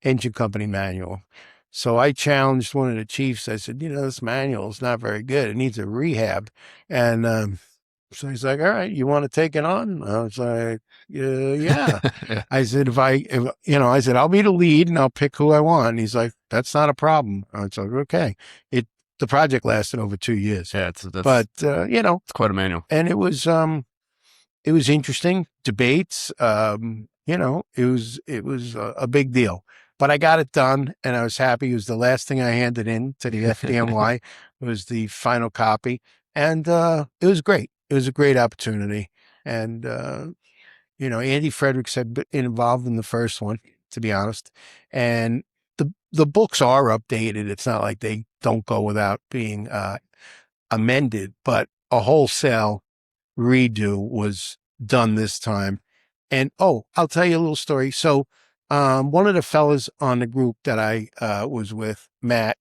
engine company manual. So I challenged one of the chiefs. I said, this manual is not very good. It needs a rehab. And so he's like, all right, you want to take it on? I was like, yeah. Yeah. I said, I said, I'll be the lead and I'll pick who I want. And he's like, that's not a problem. I was like, okay. The project lasted over 2 years. Yeah. But, it's quite a manual. and it was interesting debates. It was a big deal, but I got it done and I was happy. It was the last thing I handed in to the FDNY. It was the final copy, and it was great. It was a great opportunity. And, Andy Fredericks had been involved in the first one, to be honest. And the books are updated. It's not like they don't go without being amended, but a wholesale redo was done this time. And I'll tell you a little story. So one of the fellas on the group that I was with, Matt,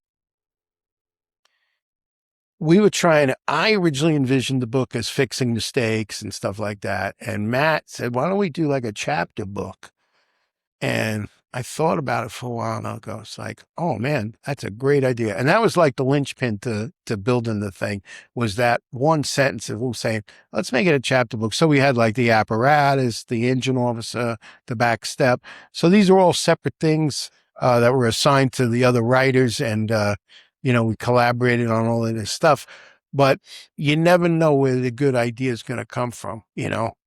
I originally envisioned the book as fixing mistakes and stuff like that. And Matt said, why don't we do like a chapter book? And I thought about it for a while, and I was like, oh man, that's a great idea. And that was like the linchpin to building the thing, was that one sentence of who saying, let's make it a chapter book. So we had like the apparatus, the engine officer, the back step. So these are all separate things that were assigned to the other writers. And, we collaborated on all of this stuff, but you never know where the good idea is going to come from,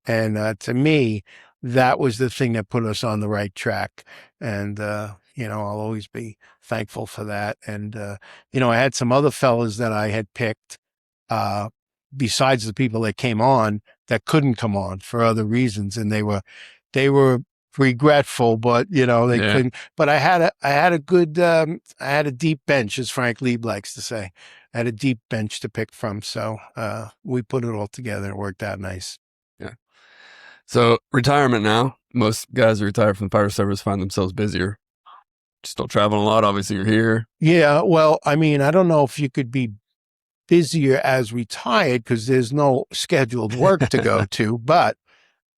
and to me, that was the thing that put us on the right track. And, I'll always be thankful for that. And, I had some other fellas that I had picked, besides the people that came on, that couldn't come on for other reasons. And they were regretful, but they couldn't. But I had a good, I had a deep bench, as Frank Lieb likes to say. I had a deep bench to pick from. So, we put it all together and it worked out nice. Yeah. So retirement now, most guys who retire from the fire service find themselves busier. Still traveling a lot. Obviously you're here. Yeah. Well, I mean, I don't know if you could be busier as retired because there's no scheduled work to go to, but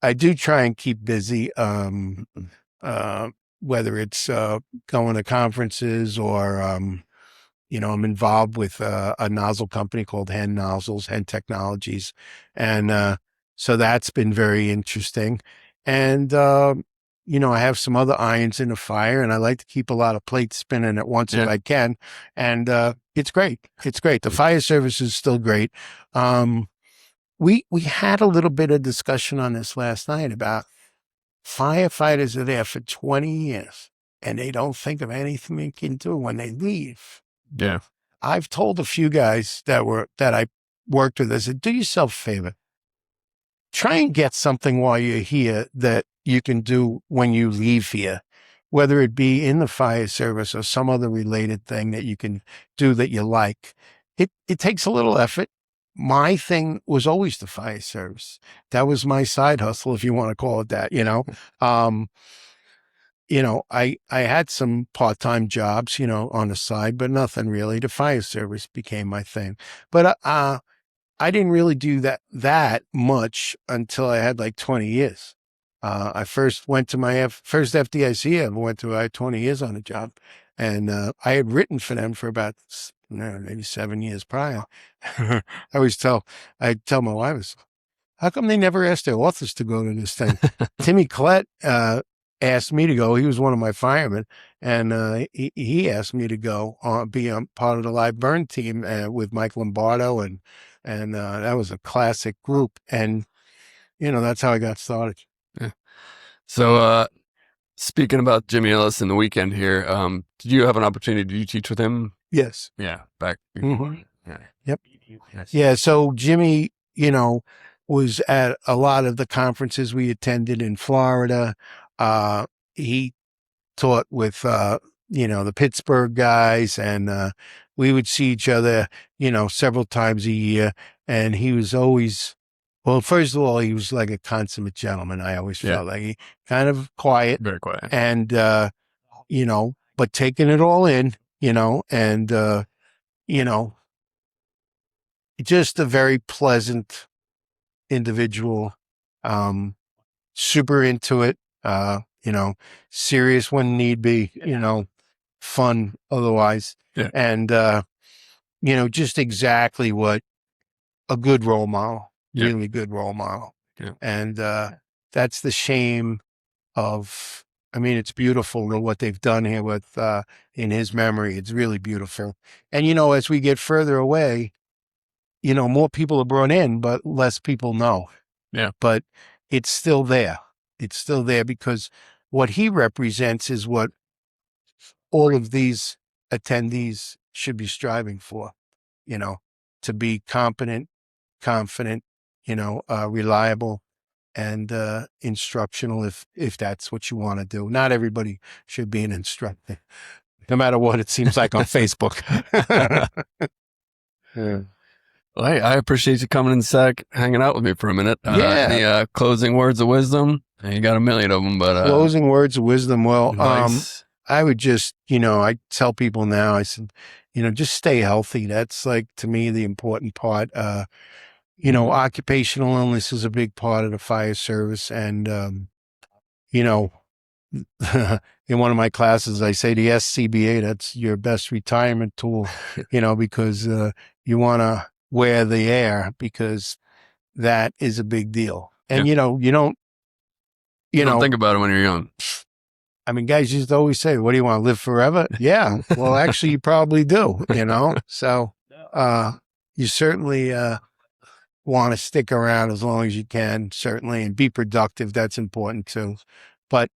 I do try and keep busy. Whether it's going to conferences or, I'm involved with a nozzle company called Hen Technologies. And so that's been very interesting. And I have some other irons in the fire, and I like to keep a lot of plates spinning at once if I can. And it's great. It's great. The fire service is still great. We had a little bit of discussion on this last night about firefighters are there for 20 years and they don't think of anything they can do when they leave. Yeah. I've told a few guys that I worked with, I said, do yourself a favor. Try and get something while you're here that you can do when you leave here, whether it be in the fire service or some other related thing that you can do that you like. It takes a little effort. My thing was always the fire service. That was my side hustle, if you want to call it that, I had some part-time jobs, on the side, but nothing really. The fire service became my thing. But I didn't really do that much until I had like 20 years. I first went to my first FDIC I ever went to. I had 20 years on the job, and I had written for them for about maybe 7 years prior. I tell my wife, how come they never asked their authors to go to this thing? Timmy Klett asked me to go. He was one of my firemen, and he asked me to go be part of the live burn team with Mike Lombardo, and that was a classic group. And that's how I got started. Yeah. So, speaking about Jimmy Ellis in the weekend here, did you have an opportunity? Did you teach with him? Yes. Yeah, back. Mhm. Yeah. Yep. Yeah. So Jimmy, was at a lot of the conferences we attended in Florida. He taught with, the Pittsburgh guys, and we would see each other, several times a year. And he was always, well, first of all, he was like a consummate gentleman. I always felt like he kind of quiet, Very quiet. and, but taking it all in, and, just a very pleasant individual, super into it, serious when need be, fun otherwise. Yeah. And, just exactly what a good role model, really good role model. Yeah. And that's the shame of, it's beautiful what they've done here with, in his memory. It's really beautiful. And, as we get further away, more people are brought in, but less people know. Yeah. But it's still there. It's still there because what he represents is what all of these attendees should be striving for, to be competent, confident, reliable, and instructional if that's what you want to do. Not everybody should be an instructor, no matter what it seems like on Facebook. Yeah. Well, hey, I appreciate you coming in, Zach, hanging out with me for a minute. Any closing words of wisdom? You got a million of them, but closing words of wisdom. Well, advice? I would just, I tell people now, I said, just stay healthy. That's like, to me, the important part. Occupational illness is a big part of the fire service. And, in one of my classes, I say the SCBA, that's your best retirement tool, because you want to wear the air, because that is a big deal. And, you don't think about it when you're young. Guys used to always say, what do you want to live forever? Yeah. Well, actually, you probably do, So you certainly want to stick around as long as you can, certainly, and be productive. That's important too. But,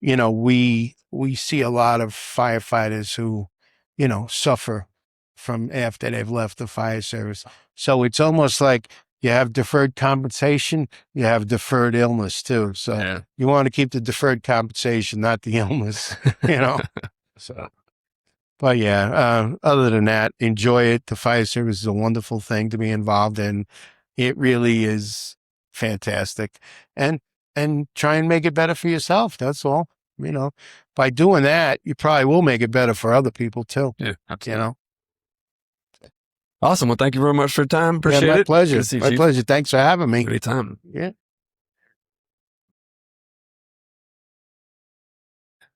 we see a lot of firefighters who, suffer from after they've left the fire service. So it's almost like you have deferred compensation, you have deferred illness too. So you want to keep the deferred compensation, not the illness, So, but other than that, enjoy it. The fire service is a wonderful thing to be involved in. It really is fantastic. And try and make it better for yourself. That's all. By doing that, you probably will make it better for other people too. Yeah, absolutely. Awesome. Well, thank you very much for your time. Appreciate my it. pleasure. Good to see you, My Chief. pleasure. Thanks for having me. Anytime. Yeah.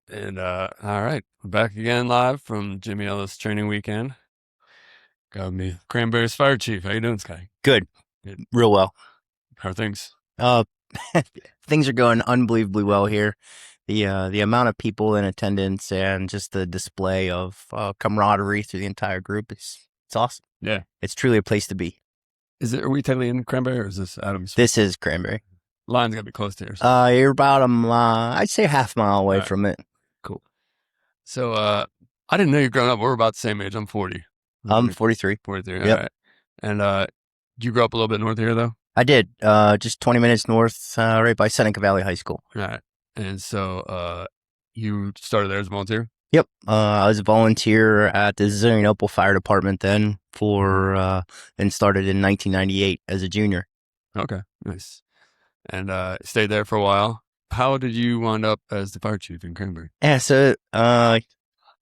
And all right, we're back again live from Jimmy Ellis Training Weekend. Got me Cranberry's Fire Chief. How you doing, Sky? Good. Good. Real well. How are things? Things are going unbelievably well here. the amount of people in attendance and just the display of camaraderie through the entire group, it's awesome. Yeah. It's truly a place to be. Are we technically in Cranberry or is this Adams? This is Cranberry. Line's got to be close to here. So. You're about I'd say half mile away from it. Cool. So I didn't know you growing up. We're about the same age. I'm 40. I'm 43. 43. Yep. All right. And you grew up a little bit north of here, though? I did. Just 20 minutes north, right by Seneca Valley High School. All right. And so you started there as a volunteer? Yep. I was a volunteer at the Zillionople Fire Department then and started in 1998 as a junior. Okay. Nice. And stayed there for a while. How did you wind up as the fire chief in Cranberry? Yeah. So,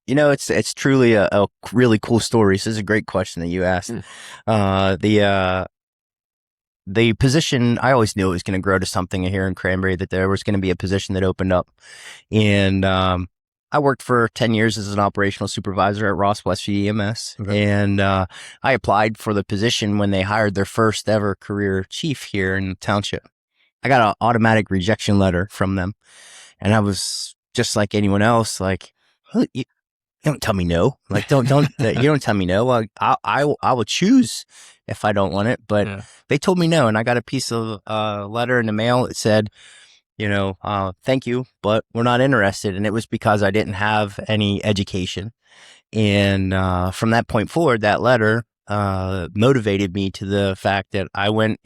it's truly a really cool story. So this is a great question that you asked. The position, I always knew it was going to grow to something here in Cranberry, that there was going to be a position that opened up. And I worked for 10 years as an operational supervisor at Ross Westfield EMS. Okay. And I applied for the position when they hired their first ever career chief here in the township. I got an automatic rejection letter from them. And I was just like anyone else, like, you don't tell me no. Like, don't you don't tell me no. I will choose if I don't want it. But they told me no, and I got a piece of letter in the mail. It said, thank you, but we're not interested. And it was because I didn't have any education. And from that point forward, that letter motivated me to the fact that I went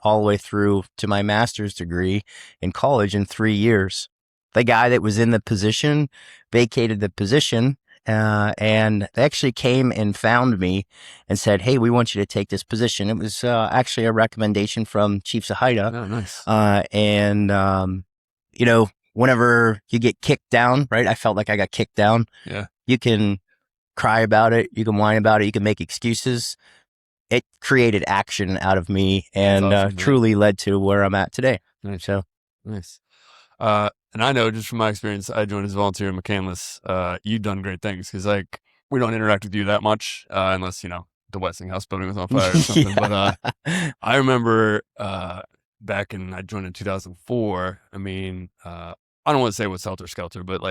all the way through to my master's degree in college in 3 years. The guy that was in the position vacated the position, and they actually came and found me and said, "Hey, we want you to take this position." It was actually a recommendation from Chief Sahida. Oh, nice. Whenever you get kicked down, right? I felt like I got kicked down. Yeah. You can cry about it. You can whine about it. You can make excuses. It created action out of me and awesome, truly led to where I'm at today. Nice. So nice. And I know just from my experience, I joined as a volunteer in McCandless. You've done great things because we don't interact with you that much unless, the Westinghouse building was on fire or something. But I remember back I joined in 2004. I mean, I don't want to say it was Helter Skelter, but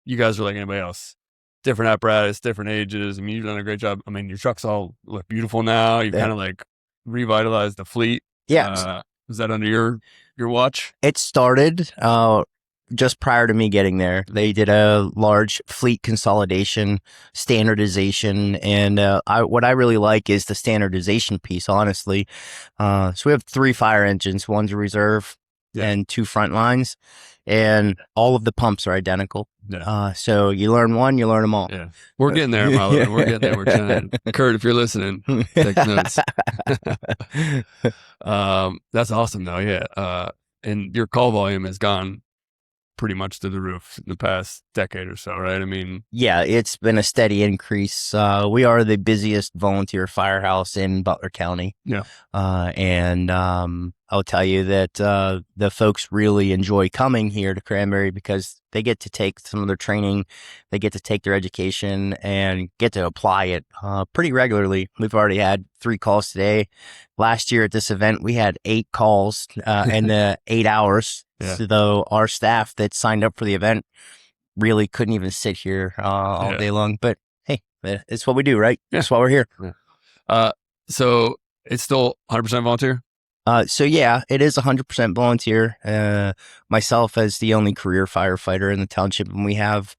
you guys are like anybody else. Different apparatus, different ages. I mean, you've done a great job. I mean, your trucks all look beautiful now. You've kind of revitalized the fleet. Yeah. Was that under your watch? It started just prior to me getting there. They did a large fleet consolidation, standardization, and what I really like is the standardization piece, honestly. So we have 3 fire engines, one's a reserve and 2 front lines, and all of the pumps are identical. Yeah. So you learn one, you learn them all. Yeah. We're getting there, Marlon. We're getting there. We're trying. Kurt, if you're listening, take notes. That's awesome, though. Yeah. And your call volume has gone pretty much to the roof in the past decade or so, right? I mean, yeah, it's been a steady increase. We are the busiest volunteer firehouse in Butler County. Yeah. And I'll tell you that the folks really enjoy coming here to Cranberry because they get to take some of their training, they get to take their education and get to apply it pretty regularly. We've already had 3 calls today. Last year at this event, we had 8 calls in the 8 hours. Yeah. So our staff that signed up for the event really couldn't even sit here all day long. But hey, it's what we do, right? Yeah. That's why we're here. Yeah. So it's still 100% volunteer? So yeah, it is 100% volunteer. Myself as the only career firefighter in the township, and we have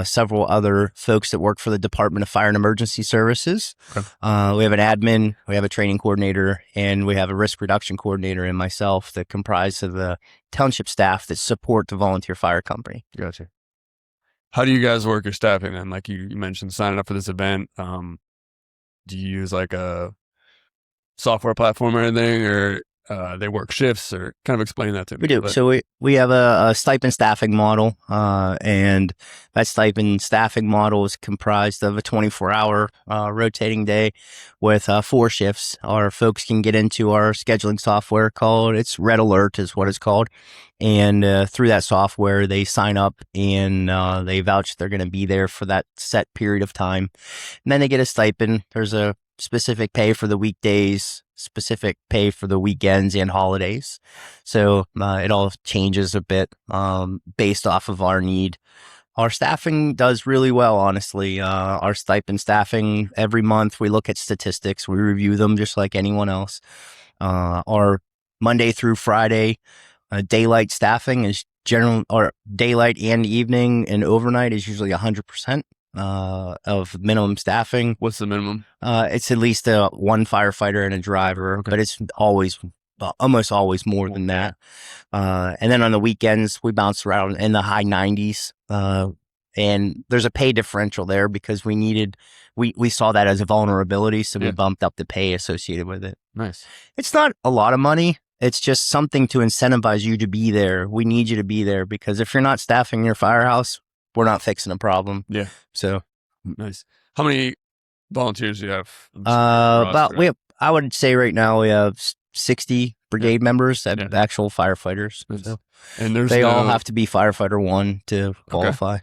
several other folks that work for the Department of Fire and Emergency Services. Okay. We have an admin, we have a training coordinator, and we have a risk reduction coordinator and myself that comprise of the township staff that support the volunteer fire company. Gotcha. How do you guys work your staffing then? Like you mentioned signing up for this event. Do you use a software platform or anything, or they work shifts, or kind of explain that to me? We do. So we have a stipend staffing model, and that stipend staffing model is comprised of a 24-hour rotating day with 4 shifts. Our folks can get into our scheduling software it's Red Alert is what it's called. And through that software, they sign up and they vouch they're going to be there for that set period of time. And then they get a stipend. There's a specific pay for the weekdays, specific pay for the weekends and holidays. So it all changes a bit based off of our need. Our staffing does really well, honestly. Our stipend staffing, every month we look at statistics. We review them just like anyone else. Our Monday through Friday daylight staffing is general, or daylight and evening and overnight is usually 100% of minimum staffing. What's the minimum? It's at least one firefighter and a driver, but it's always almost always more than that. And then on the weekends, we bounce around in the high 90s. And there's a pay differential there because we saw that as a vulnerability. So we bumped up the pay associated with it. Nice. It's not a lot of money. It's just something to incentivize you to be there. We need you to be there because if you're not staffing your firehouse, we're not fixing a problem. Yeah. So nice. How many volunteers do you have? I would say right now we have 60 brigade members that actual firefighters. Nice. So and they all have to be firefighter 1 to qualify.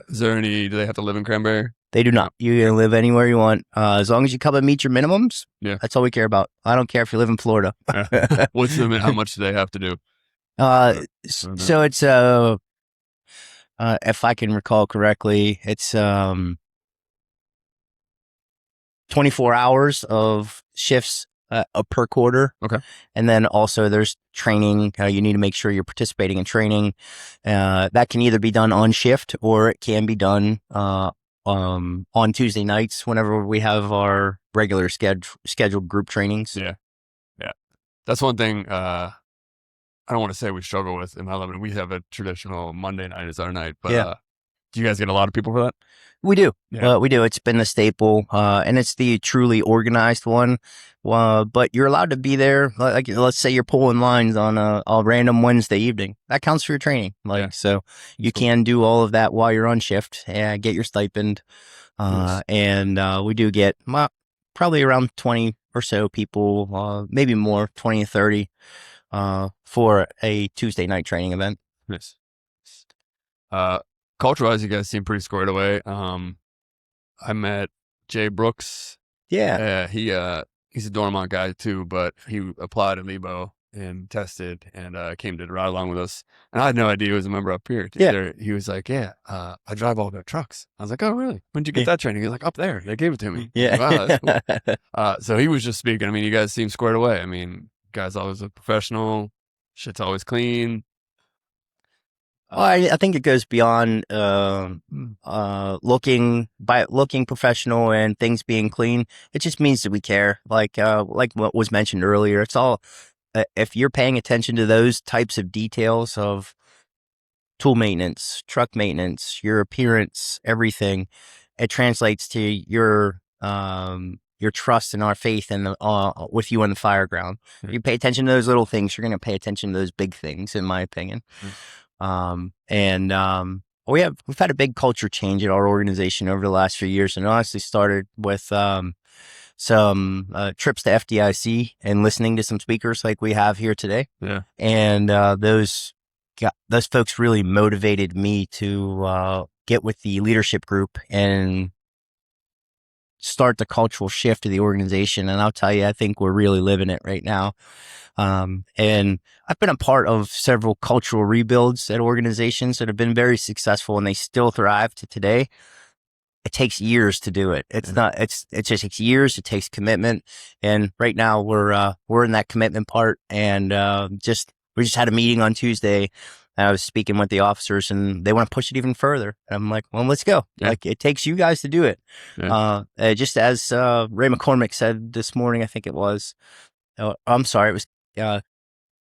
Is there do they have to live in Cranberry? They do not. You can live anywhere you want. As long as you come and meet your minimums. Yeah. That's all we care about. I don't care if you live in Florida. What's the how much do they have to do? So it's if I can recall correctly, it's 24 hours of shifts per quarter. Okay. And then also there's training. You need to make sure you're participating in training. That can either be done on shift or it can be done on Tuesday nights whenever we have our regular scheduled group trainings. Yeah. That's one thing I don't want to say we struggle with in my living. We have a traditional Monday night as our night, but do you guys get a lot of people for that? We do. We do. It's been the staple, and it's the truly organized one. But you're allowed to be there. Like, let's say you're pulling lines on a random Wednesday evening. That counts for your training. So you can do all of that while you're on shift and get your stipend. And we do get probably around 20 or so people, maybe more, 20 to 30, for a Tuesday night training event. Nice. Culture-wise, you guys seem pretty squared away. I met Jay Brooks. Yeah. He's a Dormont guy too, but he applied at Lebo and tested and came to ride along with us. And I had no idea he was a member up here. He was like, I drive all their trucks. I was like, oh, really? When'd you get that training? He's like, up there. They gave it to me. Yeah. Wow, that's cool. So he was just speaking. I mean, you guys seem squared away. I mean, guys always look professional. Shit's always clean. Well, I think it goes beyond looking professional and things being clean. It just means that we care. Like what was mentioned earlier. It's all if you're paying attention to those types of details of tool maintenance, truck maintenance, your appearance, everything, it translates to your trust and our faith and with you on the fire ground. You pay attention to those little things, you're going to pay attention to those big things, in my opinion. We've had a big culture change at our organization over the last few years, and it honestly started with some trips to FDIC and listening to some speakers like we have here today. Yeah, and those folks really motivated me to get with the leadership group and start the cultural shift of the organization. And I'll tell you, I think we're really living it right now. And I've been a part of several cultural rebuilds at organizations that have been very successful, and they still thrive to today. It takes years to do it. It just takes years. It takes commitment. And right now we're in that commitment part. And, we just had a meeting on Tuesday. And I was speaking with the officers and they want to push it even further. And I'm like, well, let's go. Yeah. Like, it takes you guys to do it. Yeah. Just as, Ray McCormick said this morning, I think it was, I'm sorry, it was,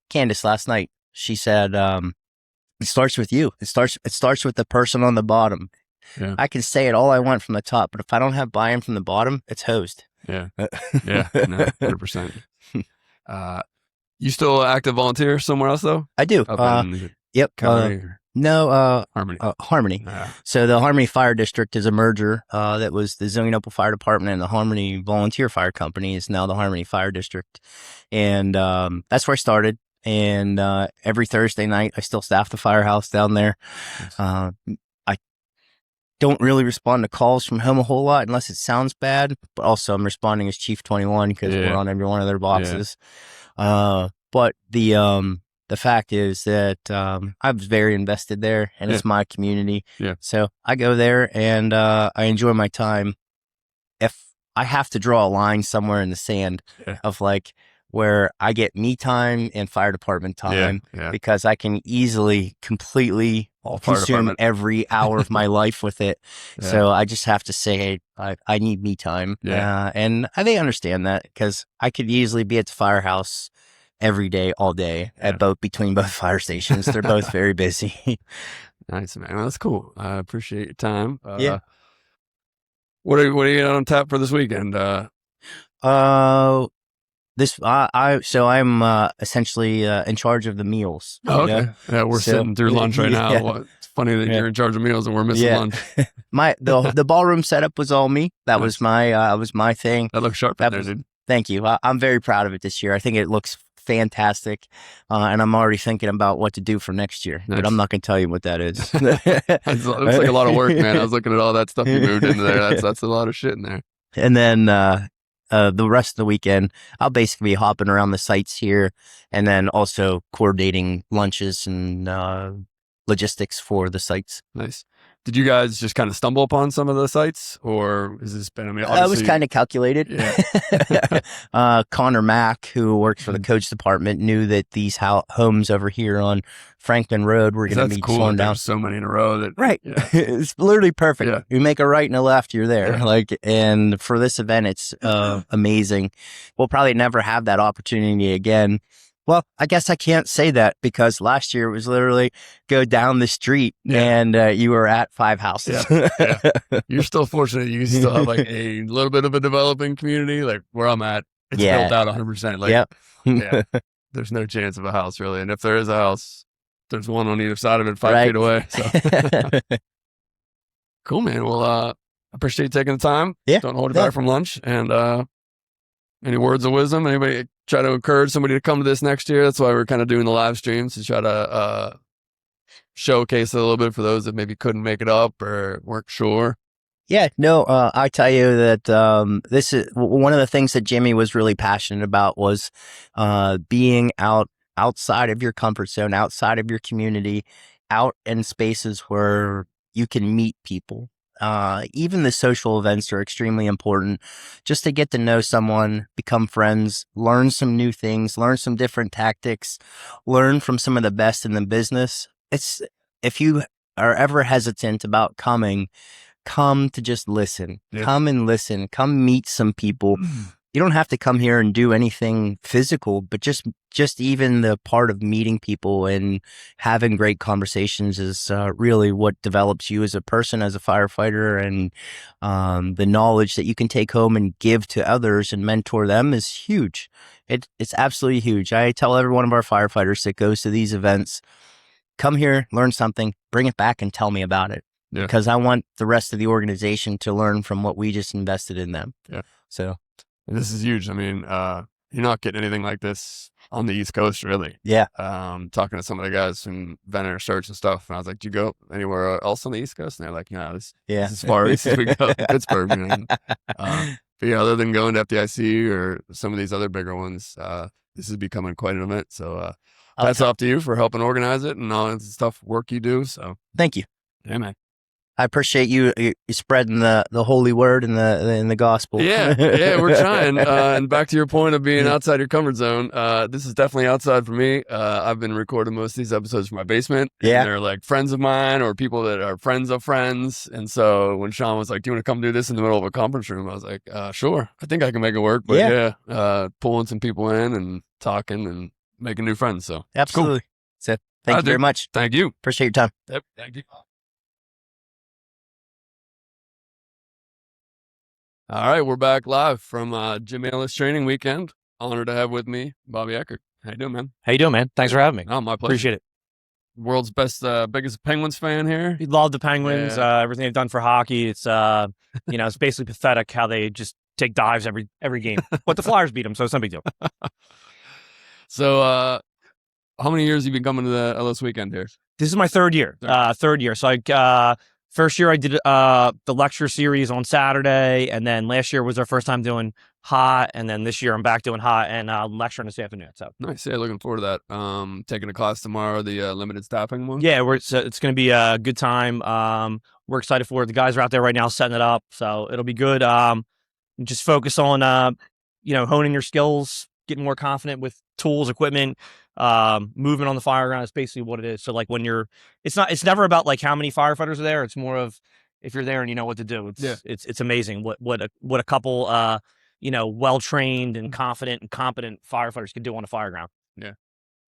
Candace last night. She said, it starts with you. It starts with the person on the bottom. Yeah. I can say it all I want from the top, but if I don't have buy-in from the bottom, it's hosed. Yeah. Yeah. No, 100%. You still active volunteer somewhere else though? I do. Yep. Harmony. Harmony. Yeah. So the Harmony Fire District is a merger. That was the Zonianople Fire Department, and the Harmony Volunteer Fire Company is now the Harmony Fire District. And that's where I started. And every Thursday night, I still staff the firehouse down there. don't really respond to calls from home a whole lot unless it sounds bad. But also, I'm responding as Chief 21 because we're on every one of their boxes. But the fact is that I was very invested there, and it's my community. Yeah. So I go there and I enjoy my time. If I have to draw a line somewhere in the sand of like where I get me time and fire department time because I can easily completely consume every hour of my life with it. So I just have to say, I need me time. And they understand that because I could easily be at the firehouse every day, all day between both fire stations. They're both very busy. Nice, man. Well, that's cool. I appreciate your time. What are you got on tap for this weekend? So I'm essentially in charge of the meals. Oh, okay. Yeah, we're sitting through lunch right now. Well, it's funny that you're in charge of meals and we're missing lunch. The ballroom setup was all me. That was my thing. That looks sharp in there, dude. Thank you. I'm very proud of it this year. I think it looks fantastic, and I'm already thinking about what to do for next year. But I'm not going to tell you what that is. It looks like a lot of work, man. I was looking at all that stuff you moved into there. That's a lot of shit in there. And then the rest of the weekend, I'll basically be hopping around the sites here, and then also coordinating lunches and logistics for the sites. Nice. Did you guys just kind of stumble upon some of the sites, or has this been? I mean, it was kind of calculated. Connor Mack, who works for the coach department, knew that these homes over here on Franklin Road were going to be torn down. So many in a row that it's literally perfect. You make a right and a left, you're there. And for this event, it's amazing. We'll probably never have that opportunity again. Well, I guess I can't say that because last year it was literally go down the street and you were at 5 houses. You're still fortunate. You still have like a little bit of a developing community. Like where I'm at, it's built out 100%. Like, there's no chance of a house really. And if there is a house, there's one on either side of it 5 feet away. So. Cool, man. Well, I appreciate you taking the time. Don't hold it back from lunch. And any words of wisdom? Anybody try to encourage somebody to come to this next year? That's why we're kind of doing the live streams to try to showcase it a little bit for those that maybe couldn't make it up or weren't sure. I tell you that this is one of the things that Jimmy was really passionate about was being outside of your comfort zone, outside of your community, out in spaces where you can meet people. Even the social events are extremely important just to get to know someone, become friends, learn some new things, learn some different tactics, learn from some of the best in the business. If you are ever hesitant about coming, come to just listen. Come and listen. Come meet some people. You don't have to come here and do anything physical, but just even the part of meeting people and having great conversations is really what develops you as a person, as a firefighter, and the knowledge that you can take home and give to others and mentor them is huge. It's absolutely huge. I tell every one of our firefighters that goes to these events, come here, learn something, bring it back and tell me about it. Because I want the rest of the organization to learn from what we just invested in them. So. And this is huge. I mean, you're not getting anything like this on the East Coast, really. Talking to some of the guys from Venner Search and stuff, and I was like, "Do you go anywhere else on the East Coast?" And they're like, "Yeah, this is as far east as we go, Pittsburgh." You know? But other than going to FDIC or some of these other bigger ones, this is becoming quite an event. So hats off to you for helping organize it and all the stuff work you do. So thank you. Yeah, man. I appreciate you spreading the holy word and the gospel. We're trying. And back to your point of being outside your comfort zone, this is definitely outside for me. I've been recording most of these episodes from my basement. And they're like friends of mine or people that are friends of friends. And so when Sean was like, "Do you want to come do this in the middle of a conference room?" I was like, "Sure. I think I can make it work." But pulling some people in and talking and making new friends. So absolutely. Cool. So thank you very much. Thank you. Appreciate your time. Yep. Thank you. All right, we're back live from Jimmy Ellis Training Weekend. Honored to have with me Bobby Eckert. How you doing, man? How you doing, man? Thanks for having me. Oh, my pleasure. Appreciate it. World's biggest Penguins fan here. We love the Penguins. Everything they've done for hockey. It's it's basically pathetic how they just take dives every game. But the Flyers beat them, so it's no big deal. So, how many years have you been coming to the Ellis Weekend here? This is my third year. So I First year I did the lecture series on Saturday, and then last year was our first time doing hot, and then this year I'm back doing hot and lecturing this afternoon. So Nice. Yeah, looking forward to that. Taking a class tomorrow, the limited staffing one. yeah, it's going to be a good time. We're excited for it. The guys are out there right now setting it up, so it'll be good. Just focus on honing your skills, getting more confident with tools, equipment, movement on the fire ground is basically what it is. So like when it's never about like how many firefighters are there. It's more of if you're there and you know what to do. It's amazing what a couple well-trained and confident and competent firefighters can do on a fire ground. Yeah.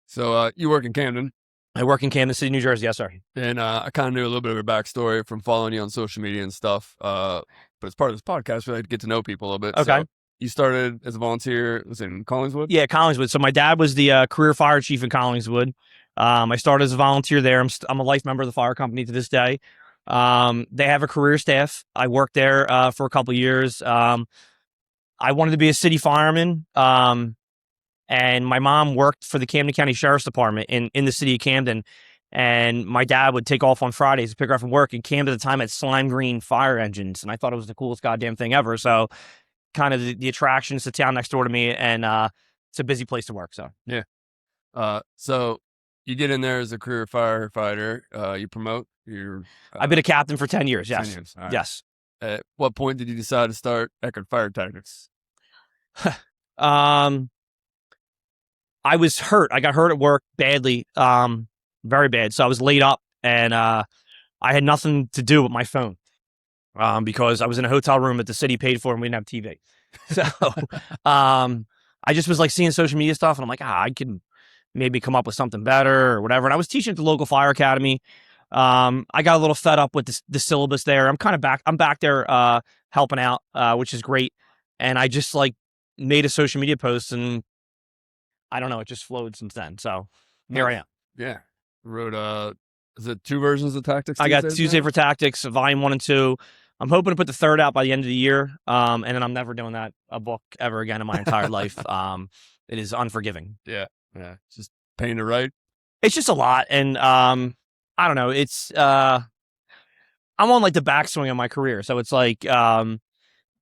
So you work in Camden. I work in Kansas City, New Jersey. Yes, sir. And I kind of knew a little bit of your backstory from following you on social media and stuff. But as part of this podcast, we like to get to know people a little bit. Okay. So you started as a volunteer, was it in Collingswood? Yeah, Collingswood. So my dad was the career fire chief in Collingswood. I started as a volunteer there. I'm a life member of the fire company to this day. They have a career staff. I worked there for a couple of years. I wanted to be a city fireman. And my mom worked for the Camden County Sheriff's Department in the city of Camden. And my dad would take off on Fridays to pick her up from work. And Camden at the time had slime green fire engines. And I thought it was the coolest goddamn thing ever. So kind of the attraction is the town next door to me. And it's a busy place to work. So Yeah. So you get in there as a career firefighter. You promote. I've been a captain for 10 years. 10 Yes. years. All right. Yes. At what point did you decide to start Eckerd Fire Tactics? I was hurt. I got hurt at work badly, very bad. So I was laid up, and I had nothing to do with my phone because I was in a hotel room that the city paid for, and we didn't have TV. So I just was like seeing social media stuff, and I'm like, I can maybe come up with something better or whatever. And I was teaching at the local fire academy. I got a little fed up with the syllabus there. I'm back there helping out, which is great. And I just like made a social media post, and I don't know, it just flowed since then. So here I am. Yeah. Wrote, is it 2 versions of Tactics? I got Tuesdays Tuesday now? for Tactics, volume 1 and 2. I'm hoping to put the 3rd out by the end of the year. And then I'm never doing a book ever again in my entire life. It is unforgiving. Yeah. It's just pain to write. It's just a lot. And I don't know. It's I'm on like the backswing of my career. So it's like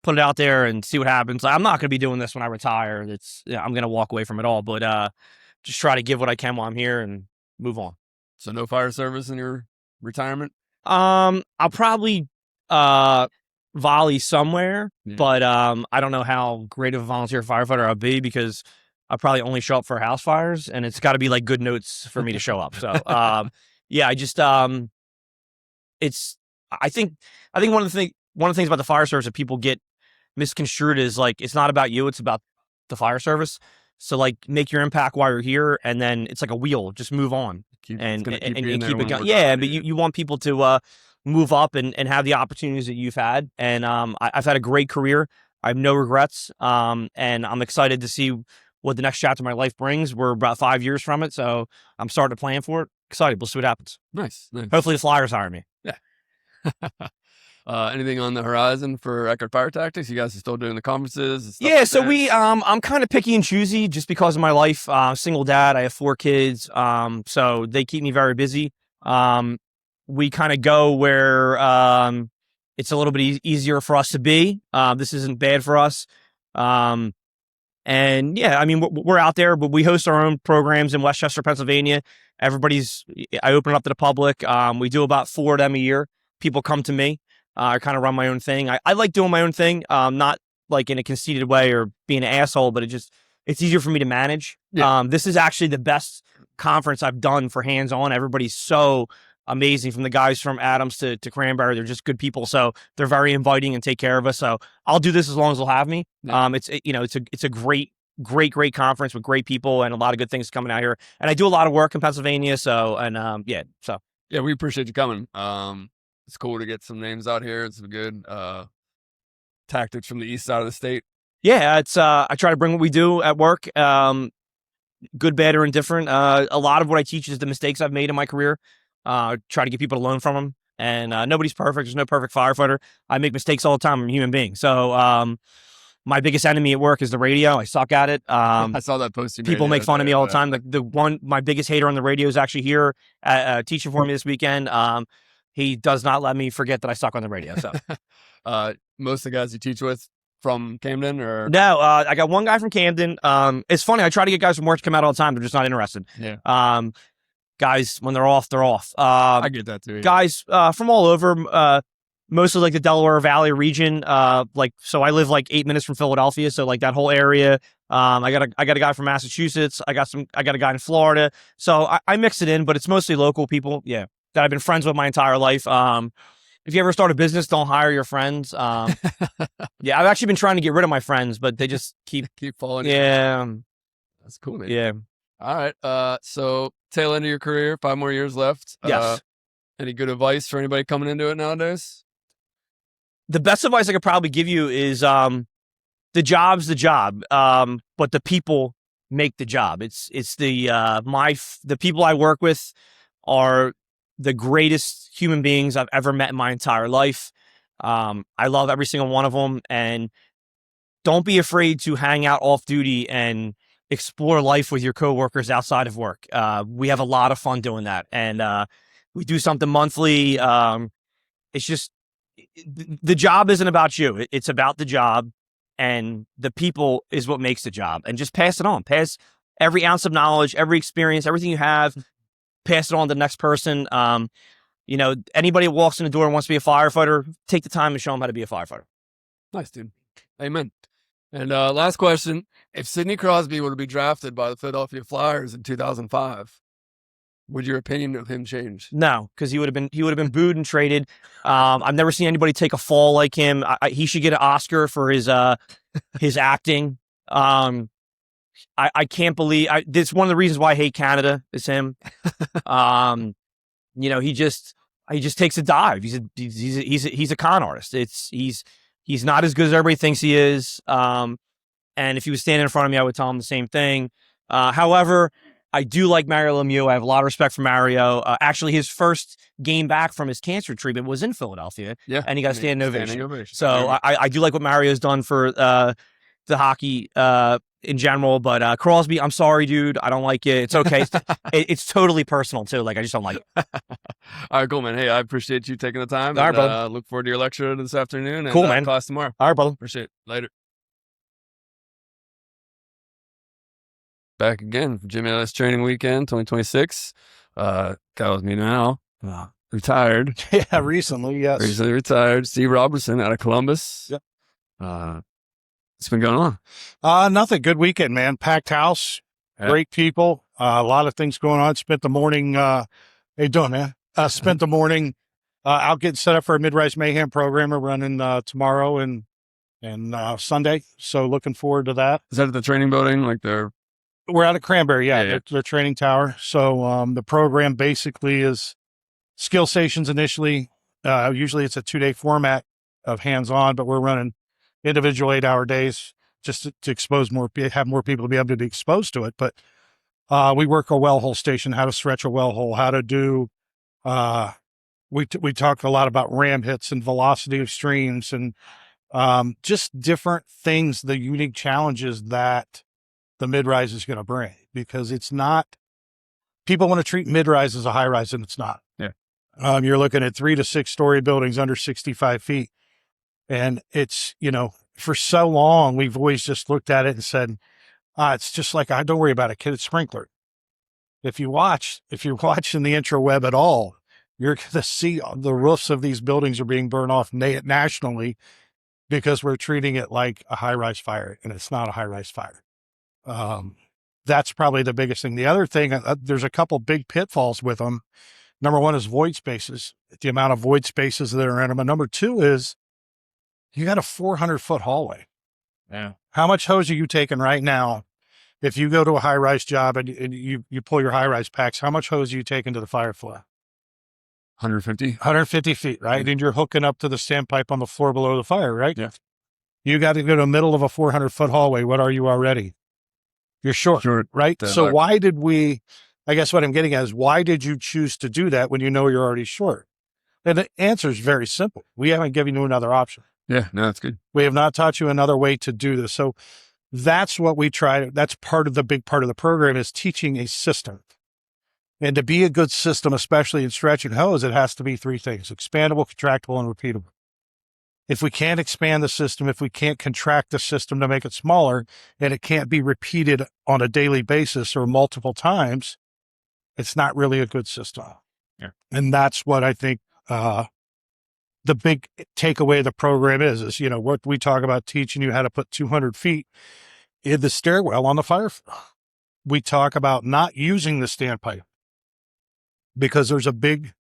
put it out there and see what happens. I'm not going to be doing this when I retire. I'm going to walk away from it all. But just try to give what I can while I'm here and move on. So no fire service in your retirement? I'll probably volley somewhere, but I don't know how great of a volunteer firefighter I'll be because I'll probably only show up for house fires, and it's got to be like good notes for me to show up. So yeah, I just it's I think one of the things about the fire service that people get misconstrued is like it's not about you, it's about the fire service. So like make your impact while you're here, and then it's like a wheel, just move on and keep it going. Yeah, but you want people to move up and have the opportunities that you've had. And I've had a great career. I have no regrets. And I'm excited to see what the next chapter of my life brings. We're about 5 years from it, so I'm starting to plan for it. Excited. We'll see what happens. Nice. Hopefully the Flyers hire me. Yeah. Anything on the horizon for Eckerd Fire Tactics? You guys are still doing the conferences and stuff? Yeah, so I'm kind of picky and choosy just because of my life. Single dad, I have 4 kids, so they keep me very busy. We kind of go where it's a little bit easier for us to be. This isn't bad for us. And yeah, I mean, we're out there, but we host our own programs in Westchester, Pennsylvania. I open it up to the public. We do about 4 of them a year. People come to me. I kind of run my own thing. I like doing my own thing, not like in a conceited way or being an asshole, but it's easier for me to manage. Yeah. This is actually the best conference I've done for hands-on. Everybody's so amazing, from the guys from Adams to Cranberry. They're just good people. So they're very inviting and take care of us. So I'll do this as long as they'll have me. Yeah. It's a great conference with great people and a lot of good things coming out here. And I do a lot of work in Pennsylvania. So Yeah, we appreciate you coming. It's cool to get some names out here. It's some good tactics from the east side of the state. Yeah, it's I try to bring what we do at work, good, bad, or indifferent. A lot of what I teach is the mistakes I've made in my career. Try to get people to learn from them. And nobody's perfect. There's no perfect firefighter. I make mistakes all the time. I'm a human being. So my biggest enemy at work is the radio. I suck at it. I saw that post. People make fun of me all the time. My biggest hater on the radio is actually here teaching for me this weekend. he does not let me forget that I suck on the radio. So Most of the guys you teach with from Camden, or no, I got one guy from Camden. It's funny. I try to get guys from work to come out all the time. They're just not interested. Yeah. Guys, when they're off, they're off. I get that too. Guys from all over, mostly like the Delaware Valley region. So I live like 8 minutes from Philadelphia, so like that whole area. I got a guy from Massachusetts. I got a guy in Florida. So I mix it in, but it's mostly local people. Yeah, that I've been friends with my entire life. If you ever start a business, don't hire your friends. Yeah, I've actually been trying to get rid of my friends, but they just keep falling. Yeah, That's cool, man. yeah. All right. So tail end of your career, 5 more years left. Yes. Any good advice for anybody coming into it nowadays? The best advice I could probably give you is the job's the job, but the people make the job. It's the people I work with are the greatest human beings I've ever met in my entire life. I love every single one of them, and don't be afraid to hang out off duty and explore life with your coworkers outside of work. We have a lot of fun doing that, and we do something monthly. It's just the job isn't about you. It's about the job, and the people is what makes the job. And just pass it on. Pass every ounce of knowledge, every experience, everything you have. Pass it on to the next person. Anybody who walks in the door and wants to be a firefighter, take the time and show them how to be a firefighter. Nice, dude. Amen. And last question: if Sidney Crosby were to be drafted by the Philadelphia Flyers in 2005, would your opinion of him change? No, because he would have been booed and traded. I've never seen anybody take a fall like him. He should get an Oscar for his acting. I can't believe this is one of the reasons why I hate Canada is him. He just takes a dive. He's a con artist. He's not as good as everybody thinks he is. And if he was standing in front of me, I would tell him the same thing. However, I do like Mario Lemieux. I have a lot of respect for Mario. Actually, his first game back from his cancer treatment was in Philadelphia. Yeah, and he got a standing ovation. Standing ovation. So I do like what Mario's done for the hockey in general. But Crosby, I'm sorry, dude. I don't like it. It's okay. It's totally personal too. Like I just don't like it. All right, cool, man. Hey, I appreciate you taking the time. All right, brother. Look forward to your lecture this afternoon. And, Cool, man. Class tomorrow. All right, brother. Appreciate it. Later. Back again for Jimmy Ellis Training Weekend 2026. Guy with me now, retired. Yeah, recently, yes. Recently retired. Steve Robertson out of Columbus. Yep. What's been going on? Nothing. Good weekend, man. Packed house, Yeah. great people, a lot of things going on. Spent the morning, how you doing, man? Spent the morning out getting set up for a Mid-Rise Mayhem program we're running tomorrow and Sunday. So looking forward to that. Is that at the training building? Like they're We're out of Cranberry, Yeah. their training tower. So the program basically is skill stations initially. Usually it's a 2-day format of hands-on, but we're running individual 8-hour days just to expose have more people to be able to be exposed to it. But we work a well hole station, how to stretch a well hole, how to do. We talk a lot about ram hits and velocity of streams and just different things, the unique challenges that the mid-rise is going to bring, because it's not, people want to treat mid-rise as a high-rise and it's not. Yeah. You're looking at 3 to 6 story buildings under 65 feet. And it's, for so long, we've always just looked at it and said, it's just like, don't worry about it, kid, it's sprinkler. If you're watching the intraweb at all, you're going to see the roofs of these buildings are being burned off nationally because we're treating it like a high-rise fire, and it's not a high-rise fire. That's probably the biggest thing. The other thing, there's a couple big pitfalls with them. Number one is void spaces, the amount of void spaces that are in them. And number two is you got a 400-foot hallway. Yeah. How much hose are you taking right now? If you go to a high-rise job and you pull your high-rise packs, how much hose are you taking to the fire floor? 150. 150 feet, right? And you're hooking up to the standpipe on the floor below the fire, right? Yeah. You got to go to the middle of a 400-foot hallway. What are you already? You're short, right? So why did I guess what I'm getting at is, why did you choose to do that when you know you're already short? And the answer is very simple. We haven't given you another option. Yeah, no, that's good. We have not taught you another way to do this. So that's what we try. That's big part of the program is teaching a system. And to be a good system, especially in stretch and hose, it has to be three things: expandable, contractible, and repeatable. If we can't expand the system, if we can't contract the system to make it smaller, and it can't be repeated on a daily basis or multiple times, it's not really a good system. Yeah. And that's what I think the big takeaway of the program is, what we talk about, teaching you how to put 200 feet in the stairwell on the fire. We talk about not using the standpipe, because there's a big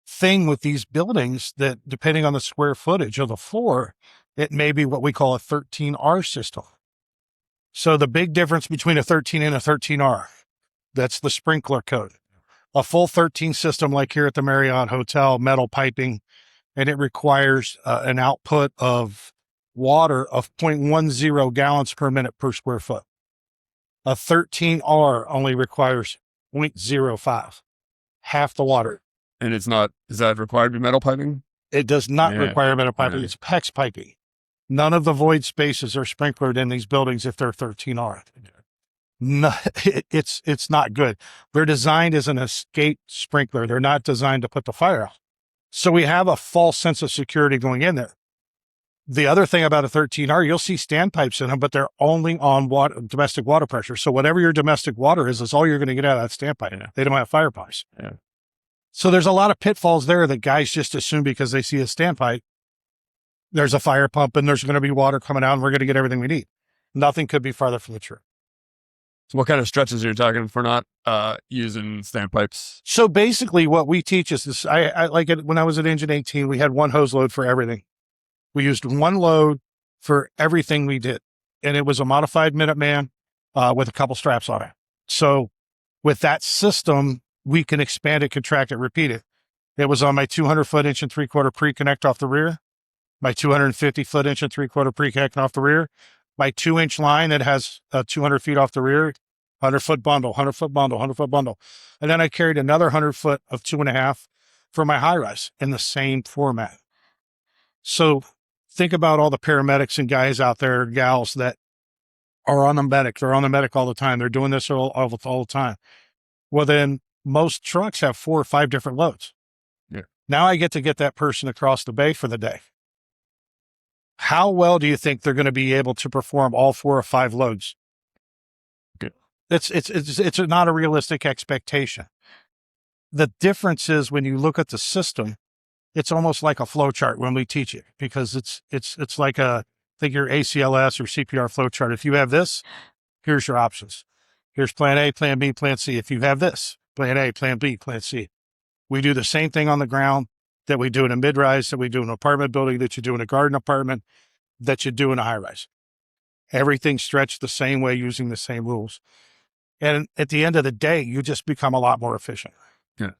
thing with these buildings that, depending on the square footage of the floor, it may be what we call a 13R system. So the big difference between a 13 and a 13R, that's the sprinkler code. A full 13 system, like here at the Marriott Hotel, metal piping, and it requires an output of water of 0.10 gallons per minute per square foot. A 13R only requires 0.05, half the water. And is that required to be metal piping? It does not Yeah. require metal piping. Yeah. It's PEX piping. None of the void spaces are sprinklered in these buildings if they're 13R. No, it's not good. They're designed as an escape sprinkler. They're not designed to put the fire out. So we have a false sense of security going in there. The other thing about a 13R, you'll see standpipes in them, but they're only on domestic water pressure. So whatever your domestic water is all you're going to get out of that standpipe. Yeah. They don't have fire pumps. Yeah. So there's a lot of pitfalls there that guys just assume because they see a standpipe, there's a fire pump and there's going to be water coming out and we're going to get everything we need. Nothing could be farther from the truth. So what kind of stretches are you talking for not using standpipes? So basically what we teach is this. I like it when I was at Engine 18, we had one hose load for everything. We used one load for everything we did. And it was a modified Minuteman with a couple straps on it. So with that system, we can expand it, contract it, repeat it. It was on my 200-foot 1.75-inch pre-connect off the rear, my 250-foot 1.75-inch pre-connect off the rear, my 2-inch line that has 200 feet off the rear, 100-foot bundle, 100-foot bundle, 100-foot bundle. And then I carried another 100-foot of 2.5 for my high rise in the same format. So think about all the paramedics and guys out there, gals that are on the medic. They're on the medic all the time. They're doing this all the time. Well, then most trucks have 4 or 5 different loads. Yeah. Now I get to get that person across the bay for the day. How well do you think they're going to be able to perform all 4 or 5 loads? Okay. It's not a realistic expectation. The difference is when you look at the system, it's almost like a flow chart when we teach it, because it's like think your ACLS or CPR flow chart. If you have this, here's your options. Here's plan A, plan B, plan C. If you have this, plan A, plan B, plan C. We do the same thing on the ground that we do in a mid-rise, that we do in an apartment building, that you do in a garden apartment, that you do in a high-rise. Everything's stretched the same way using the same rules. And at the end of the day, you just become a lot more efficient. Yeah.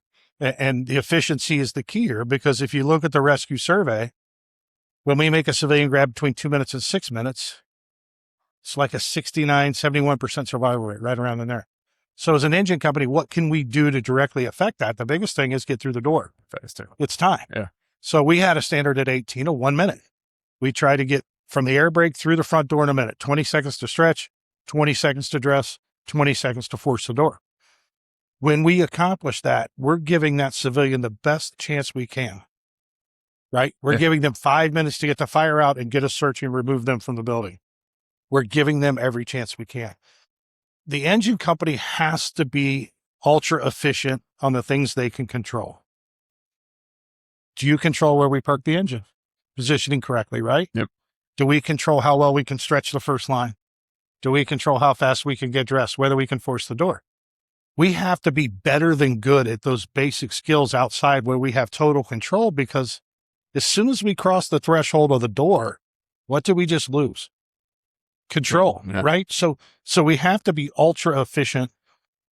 And the efficiency is the key here, because if you look at the rescue survey, when we make a civilian grab between 2 minutes and 6 minutes, it's like a 69, 71% survival rate, right around in there. So as an engine company, what can we do to directly affect that? The biggest thing is get through the door. Faster. It's time. Yeah. So we had a standard at 18 of 1 minute. We try to get from the air brake through the front door in a minute, 20 seconds to stretch, 20 seconds to dress, 20 seconds to force the door. When we accomplish that, we're giving that civilian the best chance we can, right? We're giving them 5 minutes to get the fire out and get a search and remove them from the building. We're giving them every chance we can. The engine company has to be ultra efficient on the things they can control. Do you control where we park the engine? Positioning correctly, right? Yep. Do we control how well we can stretch the first line? Do we control how fast we can get dressed, whether we can force the door? We have to be better than good at those basic skills outside where we have total control, because as soon as we cross the threshold of the door, what do we just lose? Control, Yeah. right? So we have to be ultra efficient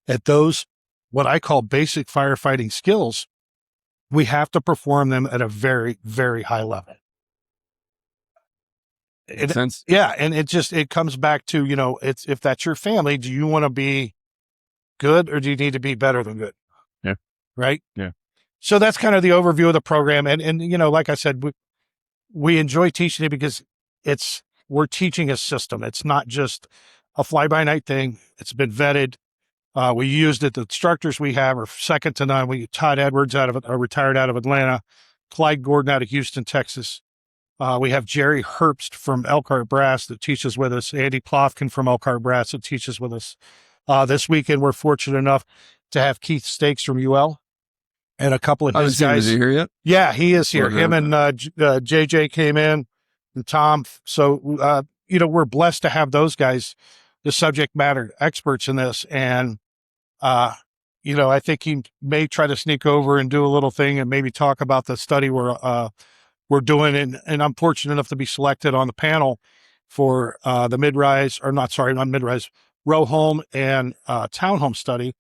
at those, what I call basic firefighting skills. We have to perform them at a very, very high level. Makes sense. Yeah. And it comes back to, if that's your family, do you want to be good or do you need to be better than good? Yeah. Right. Yeah. So that's kind of the overview of the program. And like I said, we enjoy teaching it because we're teaching a system. It's not just a fly-by-night thing. It's been vetted. We used it. The instructors we have are second to none. Todd Edwards retired out of Atlanta, Clyde Gordon out of Houston, Texas. We have Jerry Herbst from Elkhart Brass that teaches with us. Andy Plofkin from Elkhart Brass that teaches with us. This weekend, we're fortunate enough to have Keith Stakes from UL and a couple of his guys. Is he here yet? Yeah, he is here. Okay. Him and JJ came in, and Tom. So, we're blessed to have those guys, the subject matter experts in this. And, I think he may try to sneak over and do a little thing and maybe talk about the study we're doing. And I'm fortunate enough to be selected on the panel for the row home and townhome study,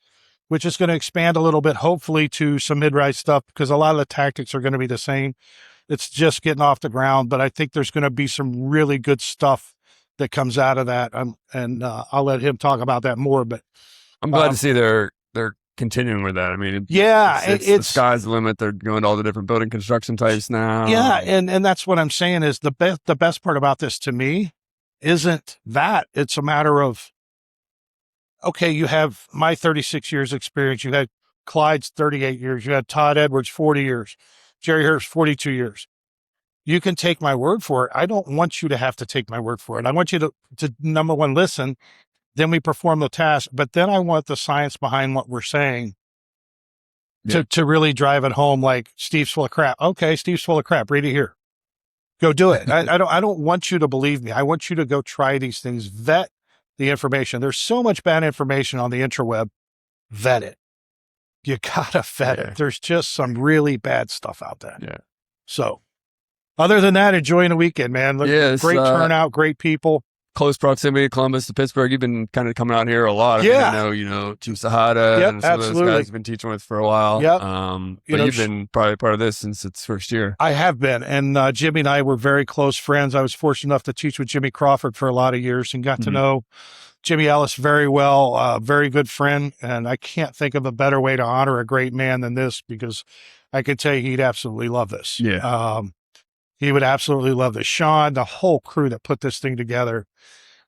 which is going to expand a little bit, hopefully, to some mid-rise stuff, because a lot of the tactics are going to be the same. It's just getting off the ground, but I think there's going to be some really good stuff that comes out of that. And I'll let him talk about that more, but I'm glad to see they're continuing with that. I mean, it's the sky's the limit. They're going to all the different building construction types now. Yeah, and that's what I'm saying is the best part about this to me isn't that. It's a matter of, okay, you have my 36 years experience. You had Clyde's 38 years. You had Todd Edwards 40 years. Jerry Hurst 42 years. You can take my word for it. I don't want you to have to take my word for it. I want you to number one, listen. Then we perform the task. But then I want the science behind what we're saying to really drive it home. Like, Steve's full of crap. Okay, Steve's full of crap. Read it here. Go do it. I don't want you to believe me. I want you to go try these things. Vet the information. There's so much bad information on the intraweb. Vet it. You gotta vet it. There's just some really bad stuff out there. Yeah. So, other than that, enjoying the weekend, man. Great turnout, great people. Close proximity, Columbus to Pittsburgh. You've been kind of coming out here a lot. I know, Jim Sahada and some of those guys have been teaching with for a while. Yep. But you've been probably part of this since its first year. I have been. And Jimmy and I were very close friends. I was fortunate enough to teach with Jimmy Crawford for a lot of years and got to know Jimmy Ellis very well, very good friend. And I can't think of a better way to honor a great man than this, because I could tell you he'd absolutely love this. Yeah. He would absolutely love this. Sean, the whole crew that put this thing together.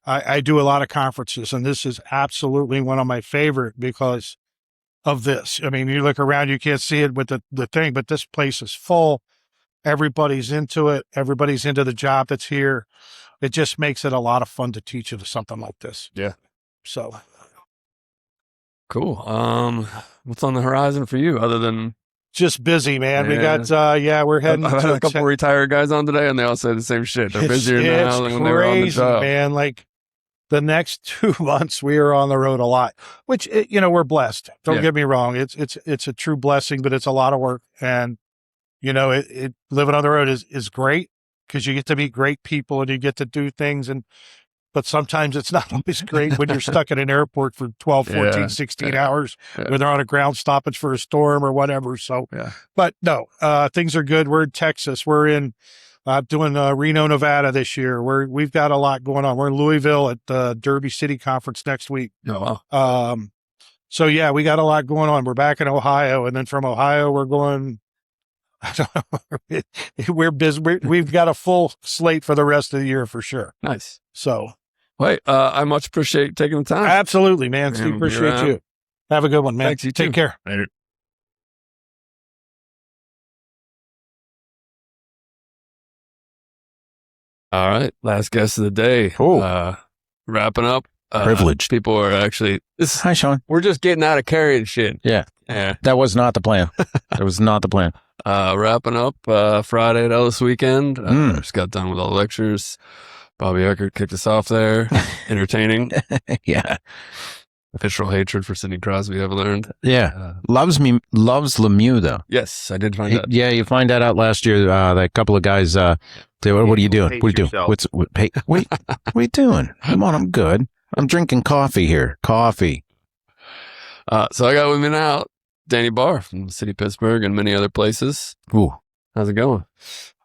I do a lot of conferences, and this is absolutely one of my favorite because of this. I mean, you look around, you can't see it with the thing, but this place is full. Everybody's into it. Everybody's into the job that's here. It just makes it a lot of fun to teach it something like this. Yeah. So. Cool. What's on the horizon for you other than... Just busy, man. We got, we're heading. I've had a couple retailed guys on today, and they all say the same shit. They're busier now than when they were on the job. Man. Like, the next 2 months, we are on the road a lot, which, we're blessed. Don't get me wrong. It's a true blessing, but it's a lot of work. And, living on the road is great because you get to meet great people and you get to do things. But sometimes it's not always great when you're stuck at an airport for 12, 14, 16 hours when they're on a ground stoppage for a storm or whatever. So, but no, things are good. We're in Texas. We're in doing Reno, Nevada this year. We've got a lot going on. We're in Louisville at the Derby City Conference next week. Oh, wow. So yeah, we got a lot going on. We're back in Ohio, and then from Ohio, we're going. I don't know. We're busy. We've got a full slate for the rest of the year for sure. Nice. So. Wait, I much appreciate taking the time. Absolutely, man. Steve, appreciate you. Have a good one, man. Thanks, you Take too. care. Later. All right, last guest of the day. Wrapping up. Privilege. People are actually... Hi, Sean. We're just getting out of carrying shit. Yeah. That was not the plan. That was not the plan. Wrapping up Friday at Ellis Weekend. Just got done with all the lectures. Bobby Eckert kicked us off there. Entertaining. Yeah. Official hatred for Sidney Crosby, I've learned. Yeah. Loves Lemieux, though. Yes, I did find that. Yeah, you find that out last year. That couple of guys say, what are you doing? What are you doing? Wait, what are you doing? Come on, I'm good. I'm drinking coffee here. Coffee. So I got with me now Danny Barr from the city of Pittsburgh and many other places. Ooh. How's it going?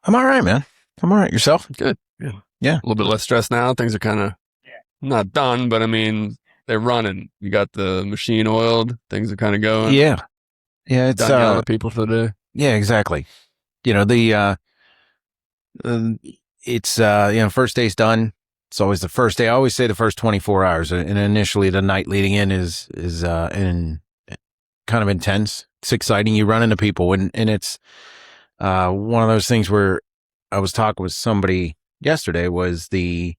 I'm all right, man. I'm all right. Yourself? Good. Yeah. A little bit less stressed now. Things are kind of not done, but I mean, they're running. You got the machine oiled. Things are kind of going. Yeah. Yeah. It's done yelling at people for the day. Yeah, exactly. It's first day's done. it's always the first day. I always say the first 24 hours, and initially the night leading in is kind of intense. It's exciting. You run into people, and it's one of those things where I was talking with somebody yesterday. Was there's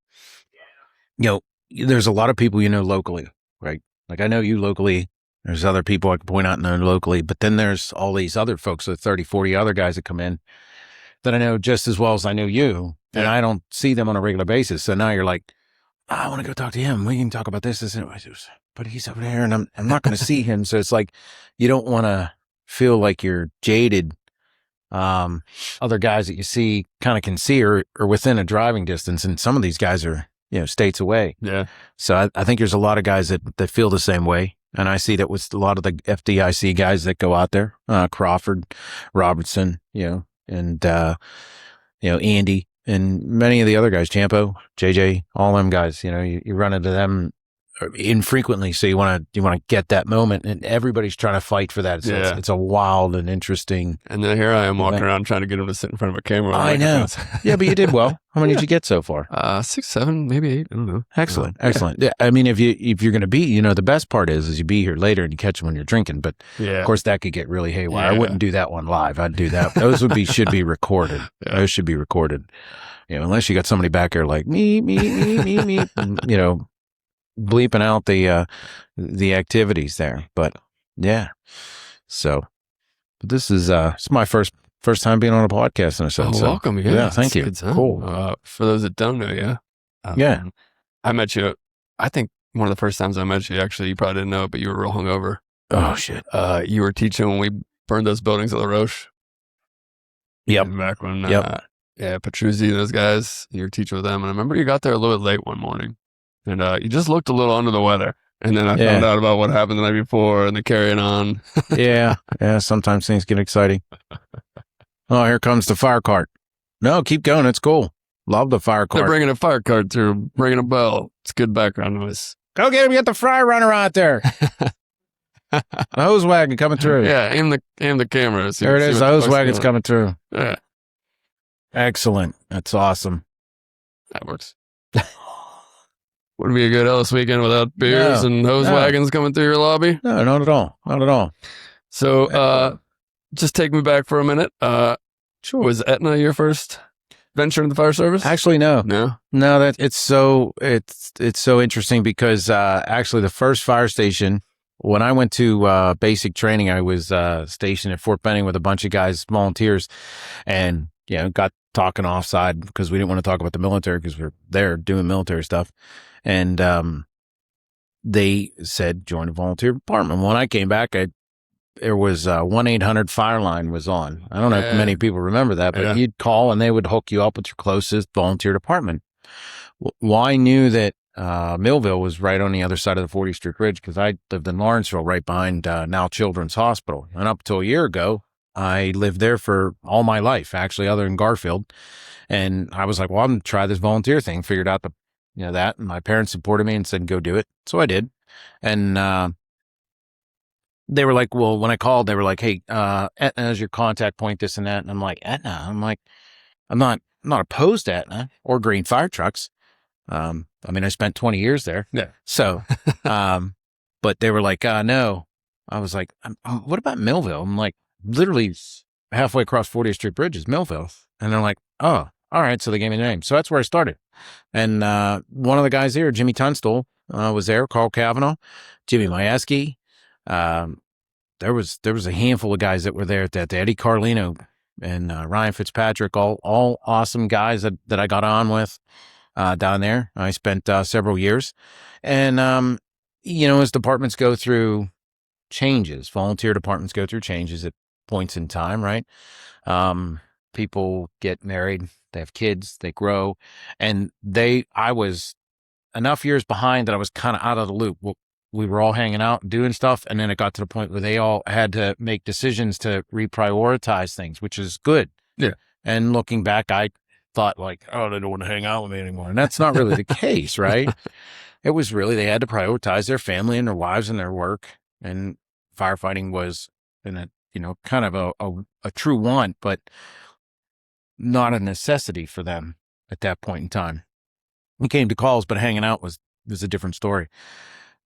a lot of people locally, right? Like I know you locally. There's other people I can point out and know locally, but then there's all these other folks, the 30, 40 other guys that come in that I know just as well as I know you, and I don't see them on a regular basis. So now you're like, I want to go talk to him. We can talk about this, but he's over there, and I'm not going to see him. So it's like you don't want to feel like you're jaded. Other guys that you see kind of can see or within a driving distance, and some of these guys are states away. Yeah. So I think there's a lot of guys that feel the same way. And I see that with a lot of the FDIC guys that go out there, Crawford, Robertson, and, Andy and many of the other guys, Champo, JJ, all them guys, you run into them infrequently. So you want to get that moment, and everybody's trying to fight for that. So it's a wild and interesting. And then here I am walking around trying to get him to sit in front of a camera. I know. Yeah, but you did well. How many did you get so far? 6, 7, maybe 8. I don't know. Excellent. Yeah. I mean, if you're going to be, the best part is you be here later and you catch them when you're drinking. But of course that could get really haywire. I wouldn't do that one live. I'd do that. Those should be recorded. Those should be recorded. Unless you got somebody back there like me, and, bleeping out the activities there. But yeah. So, but this is it's my first time being on a podcast in a sense. Welcome. Yeah, thank you. Cool. For those that don't know you, I met you. I think one of the first times I met you, actually, you probably didn't know it, but you were real hungover. Oh shit. You were teaching when we burned those buildings at La Roche. Yep. Back when Petruzzi, those guys, you were teaching with them, and I remember you got there a little bit late one morning. And you just looked a little under the weather. And then I found out about what happened the night before and the carrying on. Yeah. Sometimes things get exciting. Oh, here comes the fire cart. No, keep going. It's cool. Love the fire cart. They're bringing a fire cart through, ringing a bell. It's good background noise. Go get him. Get the fire runner out there. The hose wagon coming through. Yeah, aim the camera. There it is. The hose wagon's coming through. Yeah. Excellent. That's awesome. That works. Wouldn't be a good Ellis weekend without beers and hose wagons coming through your lobby. No, not at all. Not at all. So, just take me back for a minute. Sure. Was Aetna your first venture in the fire service? Actually, no. No. That it's so interesting because actually the first fire station, when I went to basic training, I was stationed at Fort Benning with a bunch of guys, volunteers, and got talking offside because we didn't want to talk about the military because we're there doing military stuff. And they said, join a volunteer department. When I came back, there was 1-800-FIRE line was on. I don't know if many people remember that, but you'd call and they would hook you up with your closest volunteer department. Well, I knew that Millville was right on the other side of the 40th Street Bridge because I lived in Lawrenceville right behind now Children's Hospital. And up until a year ago, I lived there for all my life, actually, other than Garfield. And I was like, well, I'm going to try this volunteer thing. Figured out that, and my parents supported me and said, go do it. So I did. And they were like, well, when I called, they were like, hey, Aetna is your contact point, this and that. And I'm like, Aetna? I'm like, I'm not opposed to Aetna or green fire trucks. I mean, I spent 20 years there. Yeah. So, but they were like, no. I was like, what about Millville? I'm like, literally halfway across 40th Street Bridge is Millville. And they're like, oh, all right. So they gave me the name. So that's where I started. And one of the guys here, Jimmy Tunstall, was there, Carl Kavanaugh, Jimmy Majewski. There was a handful of guys that were there at that. Eddie Carlino and Ryan Fitzpatrick, all awesome guys that I got on with down there. I spent several years. And, as departments go through changes, volunteer departments go through changes at points in time, right? People get married, they have kids, they grow, and I was enough years behind that I was kind of out of the loop. We were all hanging out and doing stuff, and then it got to the point where they all had to make decisions to reprioritize things, which is good. Yeah. And looking back, I thought like, oh, they don't want to hang out with me anymore. And that's not really the case, right? It was really, they had to prioritize their family and their wives and their work. And firefighting was, kind of a true want, but not a necessity for them at that point in time. we came to calls, but hanging out was a different story.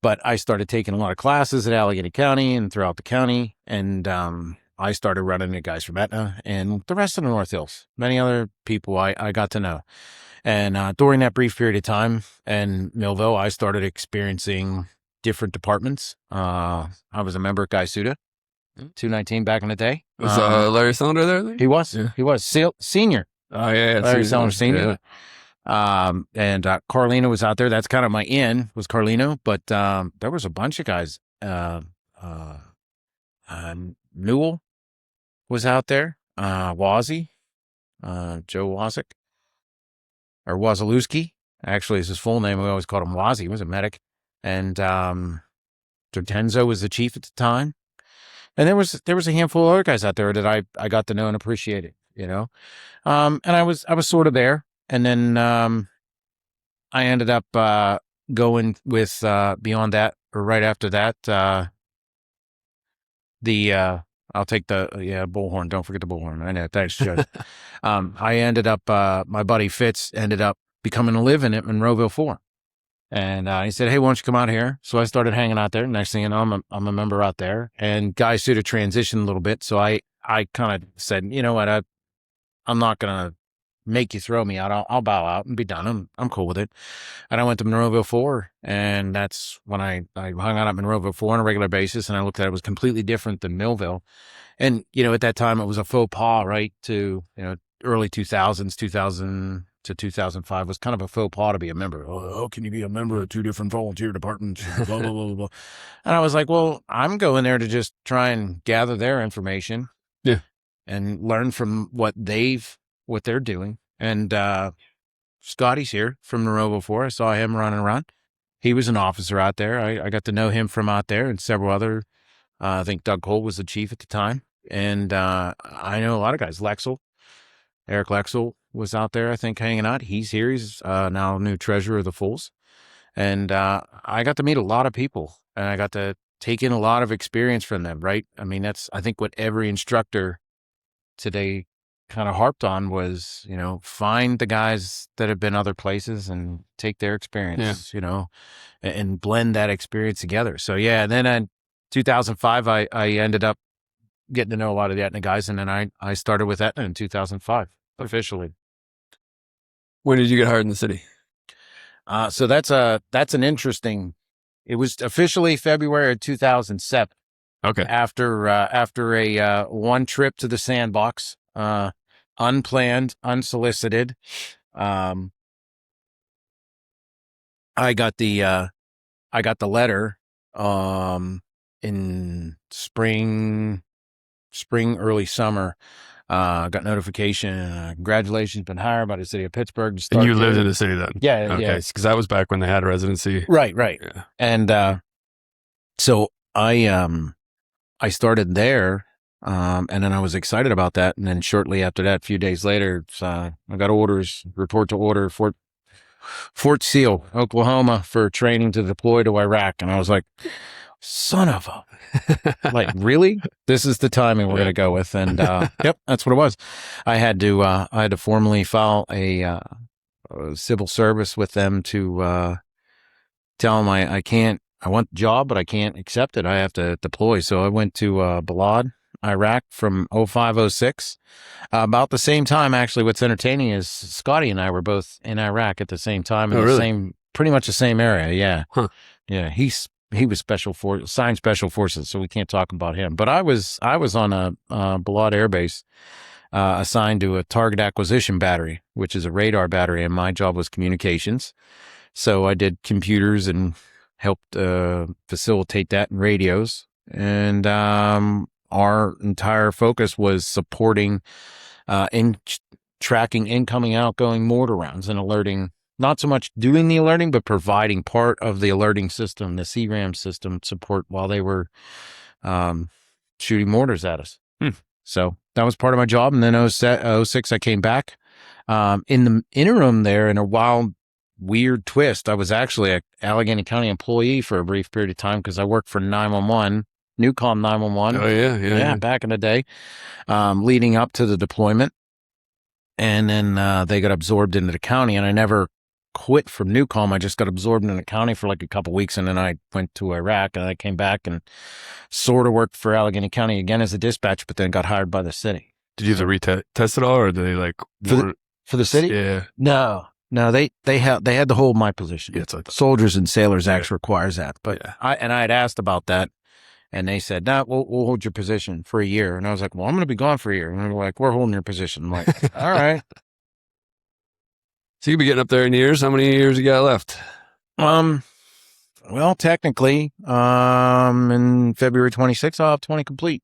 But I started taking a lot of classes at Allegheny County and throughout the county. And I started running into guys from Etna and the rest of the North Hills. Many other people I got to know. And during that brief period of time in Millville, I started experiencing different departments. I was a member at Guy Suda, 219 back in the day. Was Larry Cylinder there? He was. Yeah. He was. Senior. Oh, yeah. Larry Cylinder Senior. Yeah. And Carlino was out there. That's kind of my in, was Carlino. But there was a bunch of guys. Newell was out there. Wazzy, Joe Wazik, or Wazalewski. Actually, is his full name. We always called him Wazzy. He was a medic. And Tertenzo was the chief at the time. And there was a handful of other guys out there that I got to know and appreciated, you know. And I was sort of there. And then I ended up going with beyond that, or right after that, I'll take the bullhorn. Don't forget the bullhorn. I know. Thanks, Judge. I ended up my buddy Fitz ended up becoming a live-in at Monroeville 4. And he said, "Hey, why don't you come out here?" So I started hanging out there. Next thing you know, I'm a member out there. And Guy sort of transitioned a little bit. So I kind of said, you know what, I'm not gonna make you throw me out. I'll bow out and be done. I'm cool with it. And I went to Monroeville 4, and that's when I hung out at Monroeville 4 on a regular basis. And I looked at it, was completely different than Millville. And you know, at that time, it was a faux pas, right? To early 2000s, 2000 to 2005 was kind of a faux pas to be a member. Oh, how can you be a member of 2 different volunteer departments? Blah, blah, blah, blah. And I was like, well, I'm going there to just try and gather their information. Yeah. And learn from what they're doing. And Scotty's here from Monroeville 4. I saw him running around. He was an officer out there. I got to know him from out there, and several other, I think Doug Cole was the chief at the time. And I know a lot of guys. Eric Lexel was out there, I think, hanging out. He's here. He's now new treasurer of the Fools. And I got to meet a lot of people, and I got to take in a lot of experience from them, right? I mean, that's, I think, what every instructor today kind of harped on was, find the guys that have been other places and take their experience, and blend that experience together. So, yeah, and then in 2005, I ended up getting to know a lot of the Etna guys, and then I started with Etna in 2005, officially. When did you get hired in the city? So that's an interesting, it was officially February of 2007. Okay. After a one trip to the sandbox, unplanned, unsolicited, I got the letter in spring, early summer. Got notification. Congratulations, been hired by the city of Pittsburgh. And you lived in the city then? Yeah. Okay. Yeah. Because that was back when they had a residency. Right. Yeah. And so I started there, and then I was excited about that. And then shortly after that, a few days later, I got orders, report to order, Fort Seal, Oklahoma, for training to deploy to Iraq. And I was like, son of a, like, really? This is the timing we're going to go with. And yep, that's what it was. I had to formally file a civil service with them to tell them I want the job, but I can't accept it. I have to deploy. So I went to Balad, Iraq from 05-06. About the same time, actually, what's entertaining is Scotty and I were both in Iraq at the same time. In pretty much the same area. Yeah. Huh. Yeah. He was signed special forces, so we can't talk about him. But I was on a Balad Air Base, assigned to a target acquisition battery, which is a radar battery, and my job was communications. So I did computers and helped facilitate that in radios. And our entire focus was supporting tracking incoming, outgoing mortar rounds and alerting, not so much doing the alerting, but providing part of the alerting system, the CRAM system support while they were shooting mortars at us. So that was part of my job. And then 06, I came back. In the interim there, in a wild, weird twist, I was actually an Allegheny County employee for a brief period of time because I worked for 911, Newcom 911. Oh, yeah. Back in the day, leading up to the deployment. And then they got absorbed into the county, and I never quit from Newcomb. I just got absorbed in the county for like a couple weeks, and then I went to Iraq, and I came back and sort of worked for Allegheny County again as a dispatch, but then got hired by the city. Did you have to retest it all, or did they like For the city? Yeah. No, they had to hold my position. Yeah, it's like Soldiers and Sailors Act requires that. But Yeah. I had asked about that, and they said, "No, we'll hold your position for a year." And I was like, "Well, I'm going to be gone for a year." And they're like, "We're holding your position." I'm like, "All right." So you'll be getting up there in years. How many years you got left? Well, technically, in February 26th, I'll have 20 complete.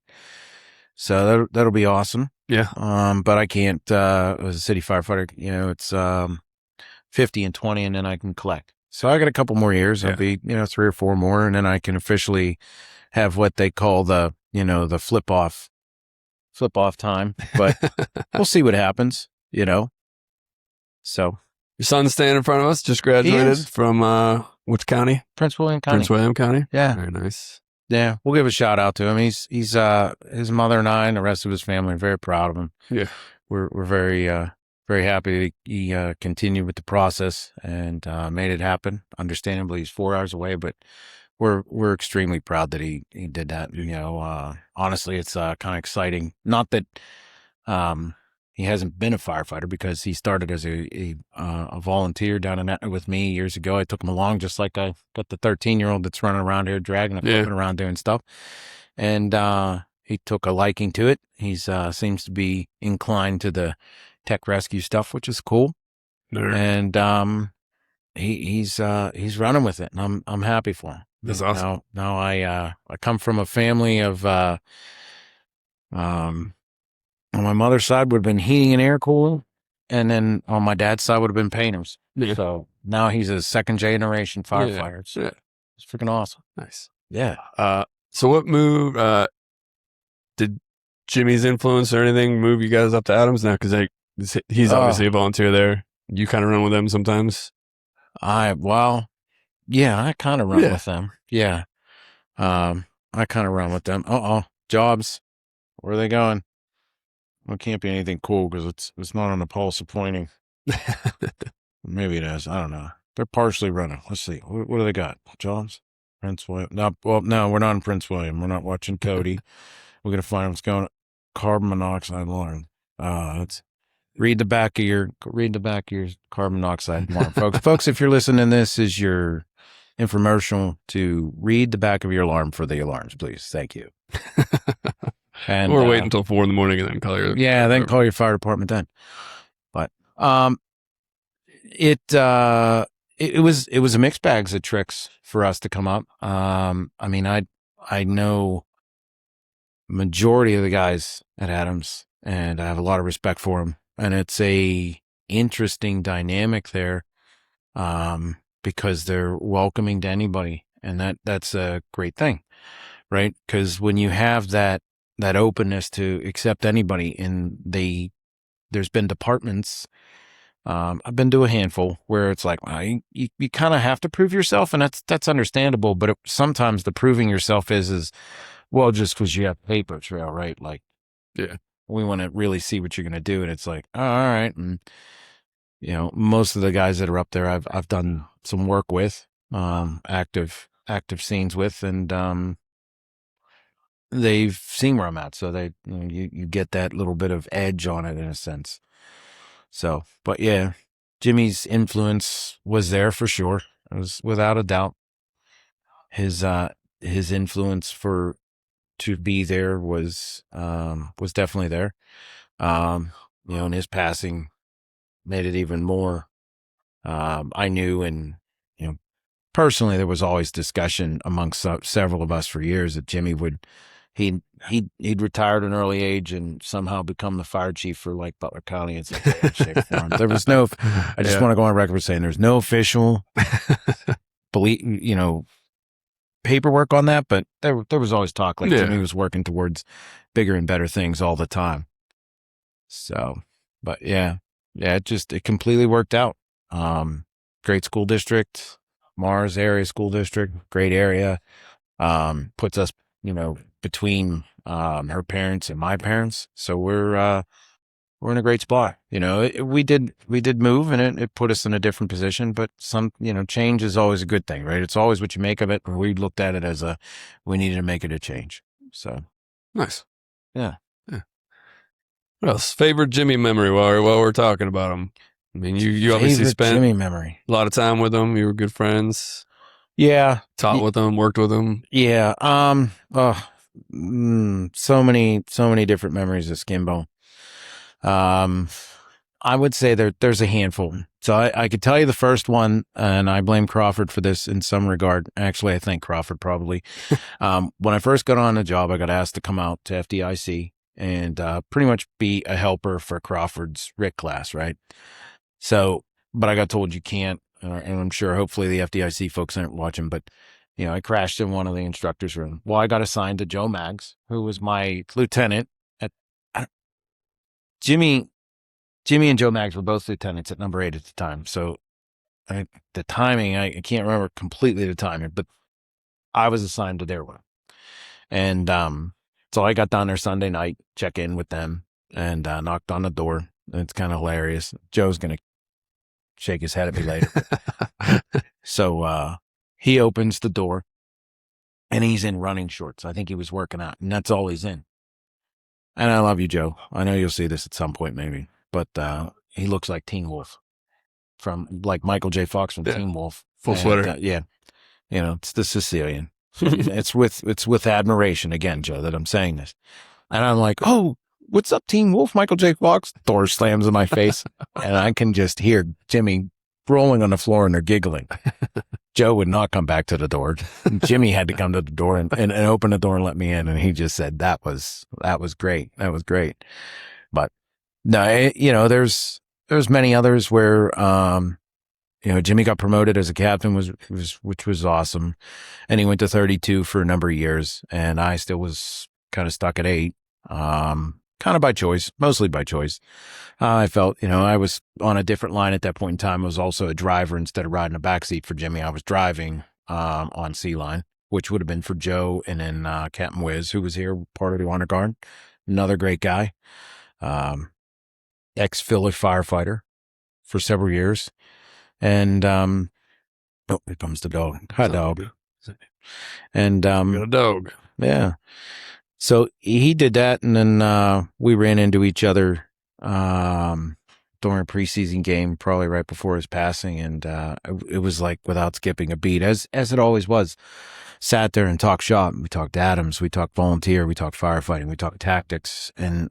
So that'll be awesome. Yeah. But I can't, as a city firefighter, it's, 50 and 20, and then I can collect. So I got a couple more years. I'll be, 3 or 4 more, and then I can officially have what they call the flip off time. But we'll see what happens, So Your son's standing in front of us, just graduated from which county? Prince William County. Prince William County. Yeah. Very nice. Yeah, we'll give a shout out to him. He's his mother and I and the rest of his family are very proud of him. Yeah. We're very very happy that he continued with the process and made it happen. Understandably, he's 4 hours away, but we're extremely proud that he did that. Honestly, it's kind of exciting. Not that he hasn't been a firefighter, because he started as a volunteer down in with me years ago. I took him along, just like I got the 13-year-old that's running around here dragging equipment around doing stuff. And he took a liking to it. He's seems to be inclined to the tech rescue stuff, which is cool. Nerd. And he's running with it, and I'm happy for him. That's awesome. Now I come from a family of on my mother's side would have been heating and air cooling, and then on my dad's side would have been painters. Yeah. So now he's a second generation firefighter. Yeah. It's freaking awesome. Nice. Yeah. So what move did Jimmy's influence or anything move you guys up to Adams now? Because he's obviously a volunteer there. You kind of run with them sometimes. I kind of run with them. Yeah. I kind of run with them. Jobs. Where are they going? Well, it can't be anything cool because it's not on the pulse of pointing. Maybe it is. I don't know. They're partially running. Let's see. What do they got? Jobs? Prince William? No, we're not in Prince William. We're not watching Cody. We're going to find what's going on. Carbon monoxide alarm. Let's read the back of your carbon monoxide alarm, folks. Folks, if you're listening, this is your infomercial to read the back of your alarm for the alarms, please. Thank you. And or wait until 4 a.m. and then call your then call your fire department then. But it was a mixed bags of tricks for us to come up. I mean, I know majority of the guys at Adams, and I have a lot of respect for them, and it's a interesting dynamic there, because they're welcoming to anybody, and that's a great thing, right? Because when you have that openness to accept anybody, and there's been departments, I've been to a handful where it's like, well, you kind of have to prove yourself, and that's understandable. But sometimes the proving yourself is well, just because you have paper trail, right? Like, yeah, we want to really see what you're going to do, and it's like, oh, all right. And most of the guys that are up there, I've done some work with, active scenes with, and they've seen where I'm at, so they you get that little bit of edge on it in a sense. So, but yeah, Jimmy's influence was there for sure. It was without a doubt. His influence to be there was definitely there. And his passing made it even more. I knew, and personally, there was always discussion amongst several of us for years that Jimmy he'd retired at an early age and somehow become the fire chief for like Butler County. It's like shape form. There was no. I just want to go on record saying there's no official paperwork on that, but there was always talk like Jimmy was working towards bigger and better things all the time. So, but it completely worked out. Great school district, Mars area school district, great area. Puts us, between her parents and my parents. So we're we're in a great spot. You know, we did move, and it put us in a different position, but change is always a good thing, right? It's always what you make of it. We looked at it as we needed to make it a change. So Nice. yeah. What else? Favorite Jimmy memory while we're talking about him? I mean, you obviously Favorite spent Jimmy memory. a lot of time with him. You were good friends. Yeah. Taught with him, worked with him. Yeah. So many different memories of Skimbo. I would say there's a handful. So I could tell you the first one, and I blame Crawford for this in some regard. Actually, I think Crawford probably. When I first got on the job, I got asked to come out to FDIC and pretty much be a helper for Crawford's RIC class, right? So, but I got told you can't, and I'm sure hopefully the FDIC folks aren't watching, but I crashed in one of the instructors' room. Well, I got assigned to Joe Maggs, who was my lieutenant at Jimmy and Joe Maggs were both lieutenants at number 8 at the time. So the timing, I can't remember completely the timing, but I was assigned to their one. And so I got down there Sunday night, check in with them, and knocked on the door. And it's kind of hilarious. Joe's going to shake his head at me later. So he opens the door, and he's in running shorts. I think he was working out, and that's all he's in. And I love you, Joe. I know you'll see this at some point maybe. But he looks like Teen Wolf, from like Michael J. Fox from Teen Wolf. Full sweater. Yeah. It's the Sicilian. It's with admiration again, Joe, that I'm saying this. And I'm like, oh, what's up, Teen Wolf, Michael J. Fox? Door slams in my face. And I can just hear Jimmy rolling on the floor, and they're giggling. Joe would not come back to the door. Jimmy had to come to the door and open the door and let me in. And he just said, that was great. That was great. But no, there's many others where, Jimmy got promoted as a captain, which was awesome. And he went to 32 for a number of years, and I still was kind of stuck at 8, kind of by choice, mostly by choice. I felt, I was on a different line at that point in time. I was also a driver instead of riding a backseat for Jimmy. I was driving, on C line, which would have been for Joe, and then, Captain Wiz, who was here, part of the honor guard, another great guy. Ex-Philly firefighter for several years. And, here comes the dog. Hi, dog. And, Got a dog. yeah. So he did that. And then, we ran into each other, during a preseason game, probably right before his passing. And, it was like without skipping a beat, as it always was. Sat there and talked shop. We talked Adams. We talked volunteer. We talked firefighting. We talked tactics. And,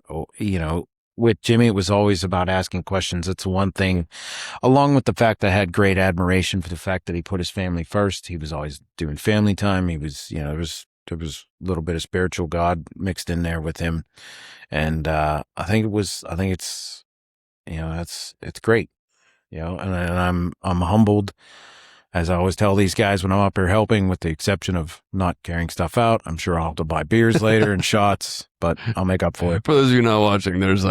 with Jimmy, it was always about asking questions. It's one thing, along with the fact that I had great admiration for the fact that he put his family first. He was always doing family time. He was, there was a little bit of spiritual God mixed in there with him. And I think it's, it's great, and I'm humbled. As I always tell these guys when I'm up here helping, with the exception of not carrying stuff out. I'm sure I'll have to buy beers later and shots, but I'll make up for it. For those of you not watching, there's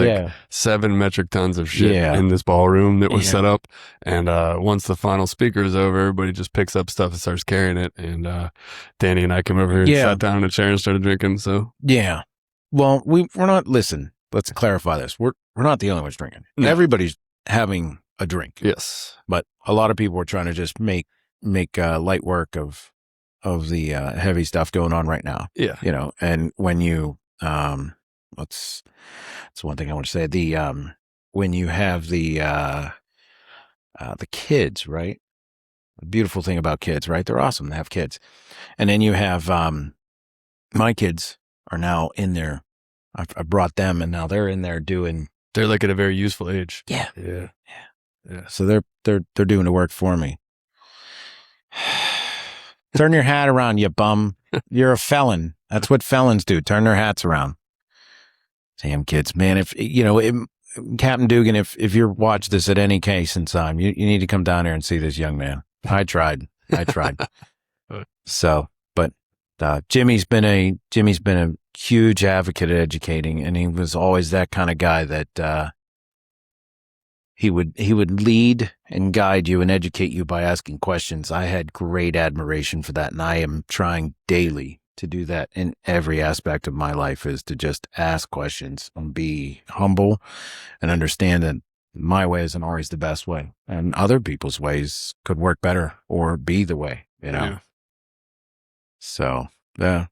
7 metric tons of shit in this ballroom that was set up. And once the final speaker is over, everybody just picks up stuff and starts carrying it. And Danny and I came over here and sat down in a chair and started drinking. So yeah, well, we're not. Listen, let's clarify this. We're not the only ones drinking. No. Everybody's having a drink. Yes, but a lot of people are trying to just make light work of the heavy stuff going on right now. Yeah, and when you that's one thing I want to say. The when you have the kids, right? The beautiful thing about kids, right? They're awesome. They have kids, and then you have my kids are now in there. I brought them, and now they're in there doing. They're like at a very useful age. Yeah. Yeah. So they're doing the work for me. Turn your hat around, you bum. You're a felon. That's what felons do. Turn their hats around. Damn kids, man. If Captain Dugan, if you're watch this at any case in time, you need to come down here and see this young man. I tried. So, but Jimmy's been a huge advocate at educating, and he was always that kind of guy that he would lead and guide you and educate you by asking questions. I had great admiration for that, and I am trying daily to do that in every aspect of my life, is to just ask questions and be humble and understand that my way isn't always the best way, and other people's ways could work better or be the way, Yeah. So, yeah.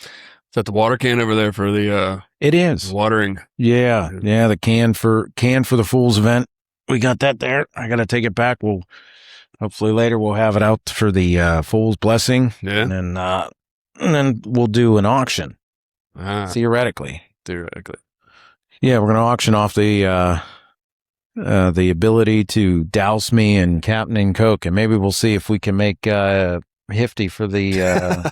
Is that the water can over there for the It is. watering? Yeah. Yeah. The can for the Fools event. We got that there. I got to take it back. We'll hopefully later we'll have it out for the Fool's blessing. Yeah. And then we'll do an auction. Theoretically. Yeah. We're going to auction off the ability to douse me in Captain Coke, and maybe we'll see if we can make Hifty for the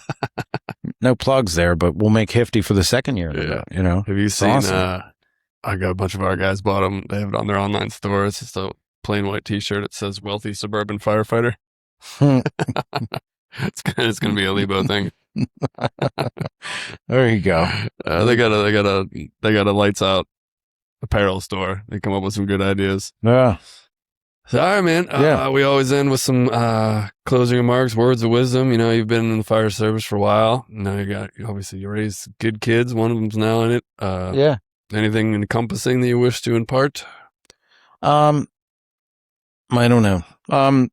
no plugs there, but we'll make Hifty for the second year. Yeah. Have you seen? Awesome. I got a bunch of our guys bought them. They have it on their online store. It's just a plain white T-shirt. It says "Wealthy Suburban Firefighter." It's gonna be a Lebo thing. There you go. They got a lights out apparel store. They come up with some good ideas. Yeah. So, all right, man. Yeah. We always end with some closing remarks, words of wisdom. You know, you've been in the fire service for a while. Now you raised good kids. One of them's now in it. Yeah. Anything encompassing that you wish to impart? I don't know.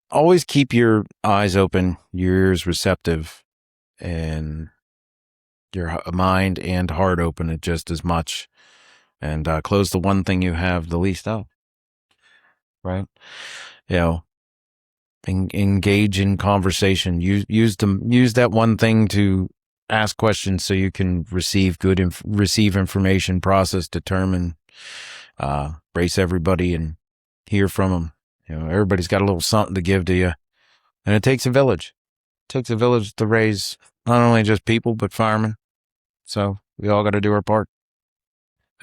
Always keep your eyes open, your ears receptive, and your mind and heart open just as much. And close the one thing you have the least of. Right? Engage in conversation. Use that one thing to ask questions so you can receive information, process, determine, brace everybody and hear from them. Everybody's got a little something to give to you, and it takes a village. It takes a village to raise not only just people but firemen. So we all got to do our part.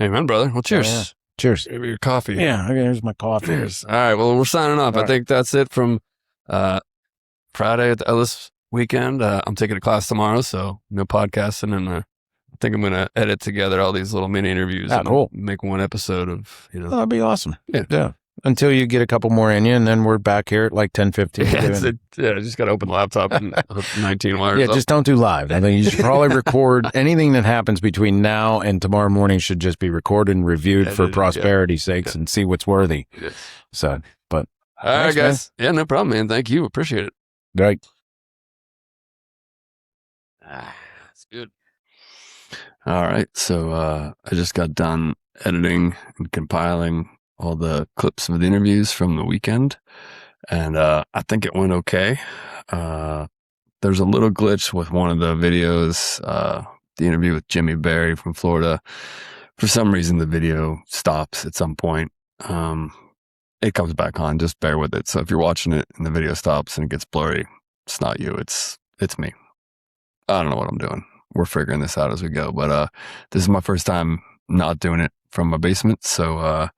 Amen, brother. Well, cheers. Yeah. Cheers. Give me your coffee. Yeah, okay, here's my coffee. Cheers. All right. Well, we're signing off. All I think that's it from Friday at the Ellis Weekend. I'm taking a class tomorrow, so no podcasting, and I think I'm going to edit together all these little mini interviews and cool. make one episode of, That'd be awesome. Yeah. Until you get a couple more in you, and then we're back here at like 10:15. I just got to open the laptop and hook 19 wires Yeah, up. just don't do live. I think you should probably record anything that happens between now and tomorrow morning should just be recorded and reviewed for prosperity's sakes and see what's worthy. Yeah. So, but All right, thanks, guys. Yeah, no problem, man. Thank you. Appreciate it. right. That's good. All right. So I just got done editing and compiling all the clips of the interviews from the weekend, and I think it went okay. There's a little glitch with one of the videos, the interview with Jimmy Berry from Florida. For some reason, the video stops at some point. It comes back on. Just bear with it. So if you're watching it and the video stops and it gets blurry, it's not you. It's me. I don't know what I'm doing. We're figuring this out as we go. But this is my first time not doing it from my basement. So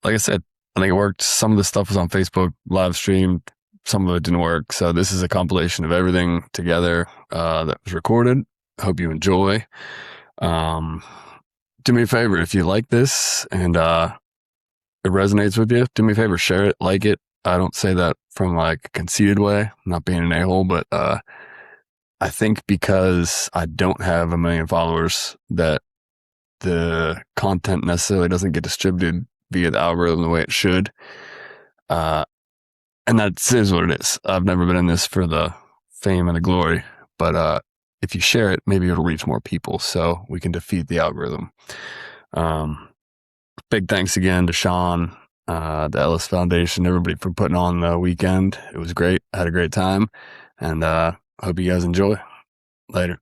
like I said, I think it worked. Some of the stuff was on Facebook live stream. Some of it didn't work. So this is a compilation of everything together that was recorded. I hope you enjoy. Do me a favor, if you like this and it resonates with you, do me a favor, share it, like it. I don't say that from like a conceited way, I'm not being an a-hole, but I think because I don't have 1 million followers that the content necessarily doesn't get distributed via the algorithm the way it should. And that is what it is. I've never been in this for the fame and the glory, but if you share it, maybe it'll reach more people so we can defeat the algorithm. Big thanks again to Sean, the Ellis Foundation, everybody for putting on the weekend. It was great. I had a great time, and I hope you guys enjoy. Later.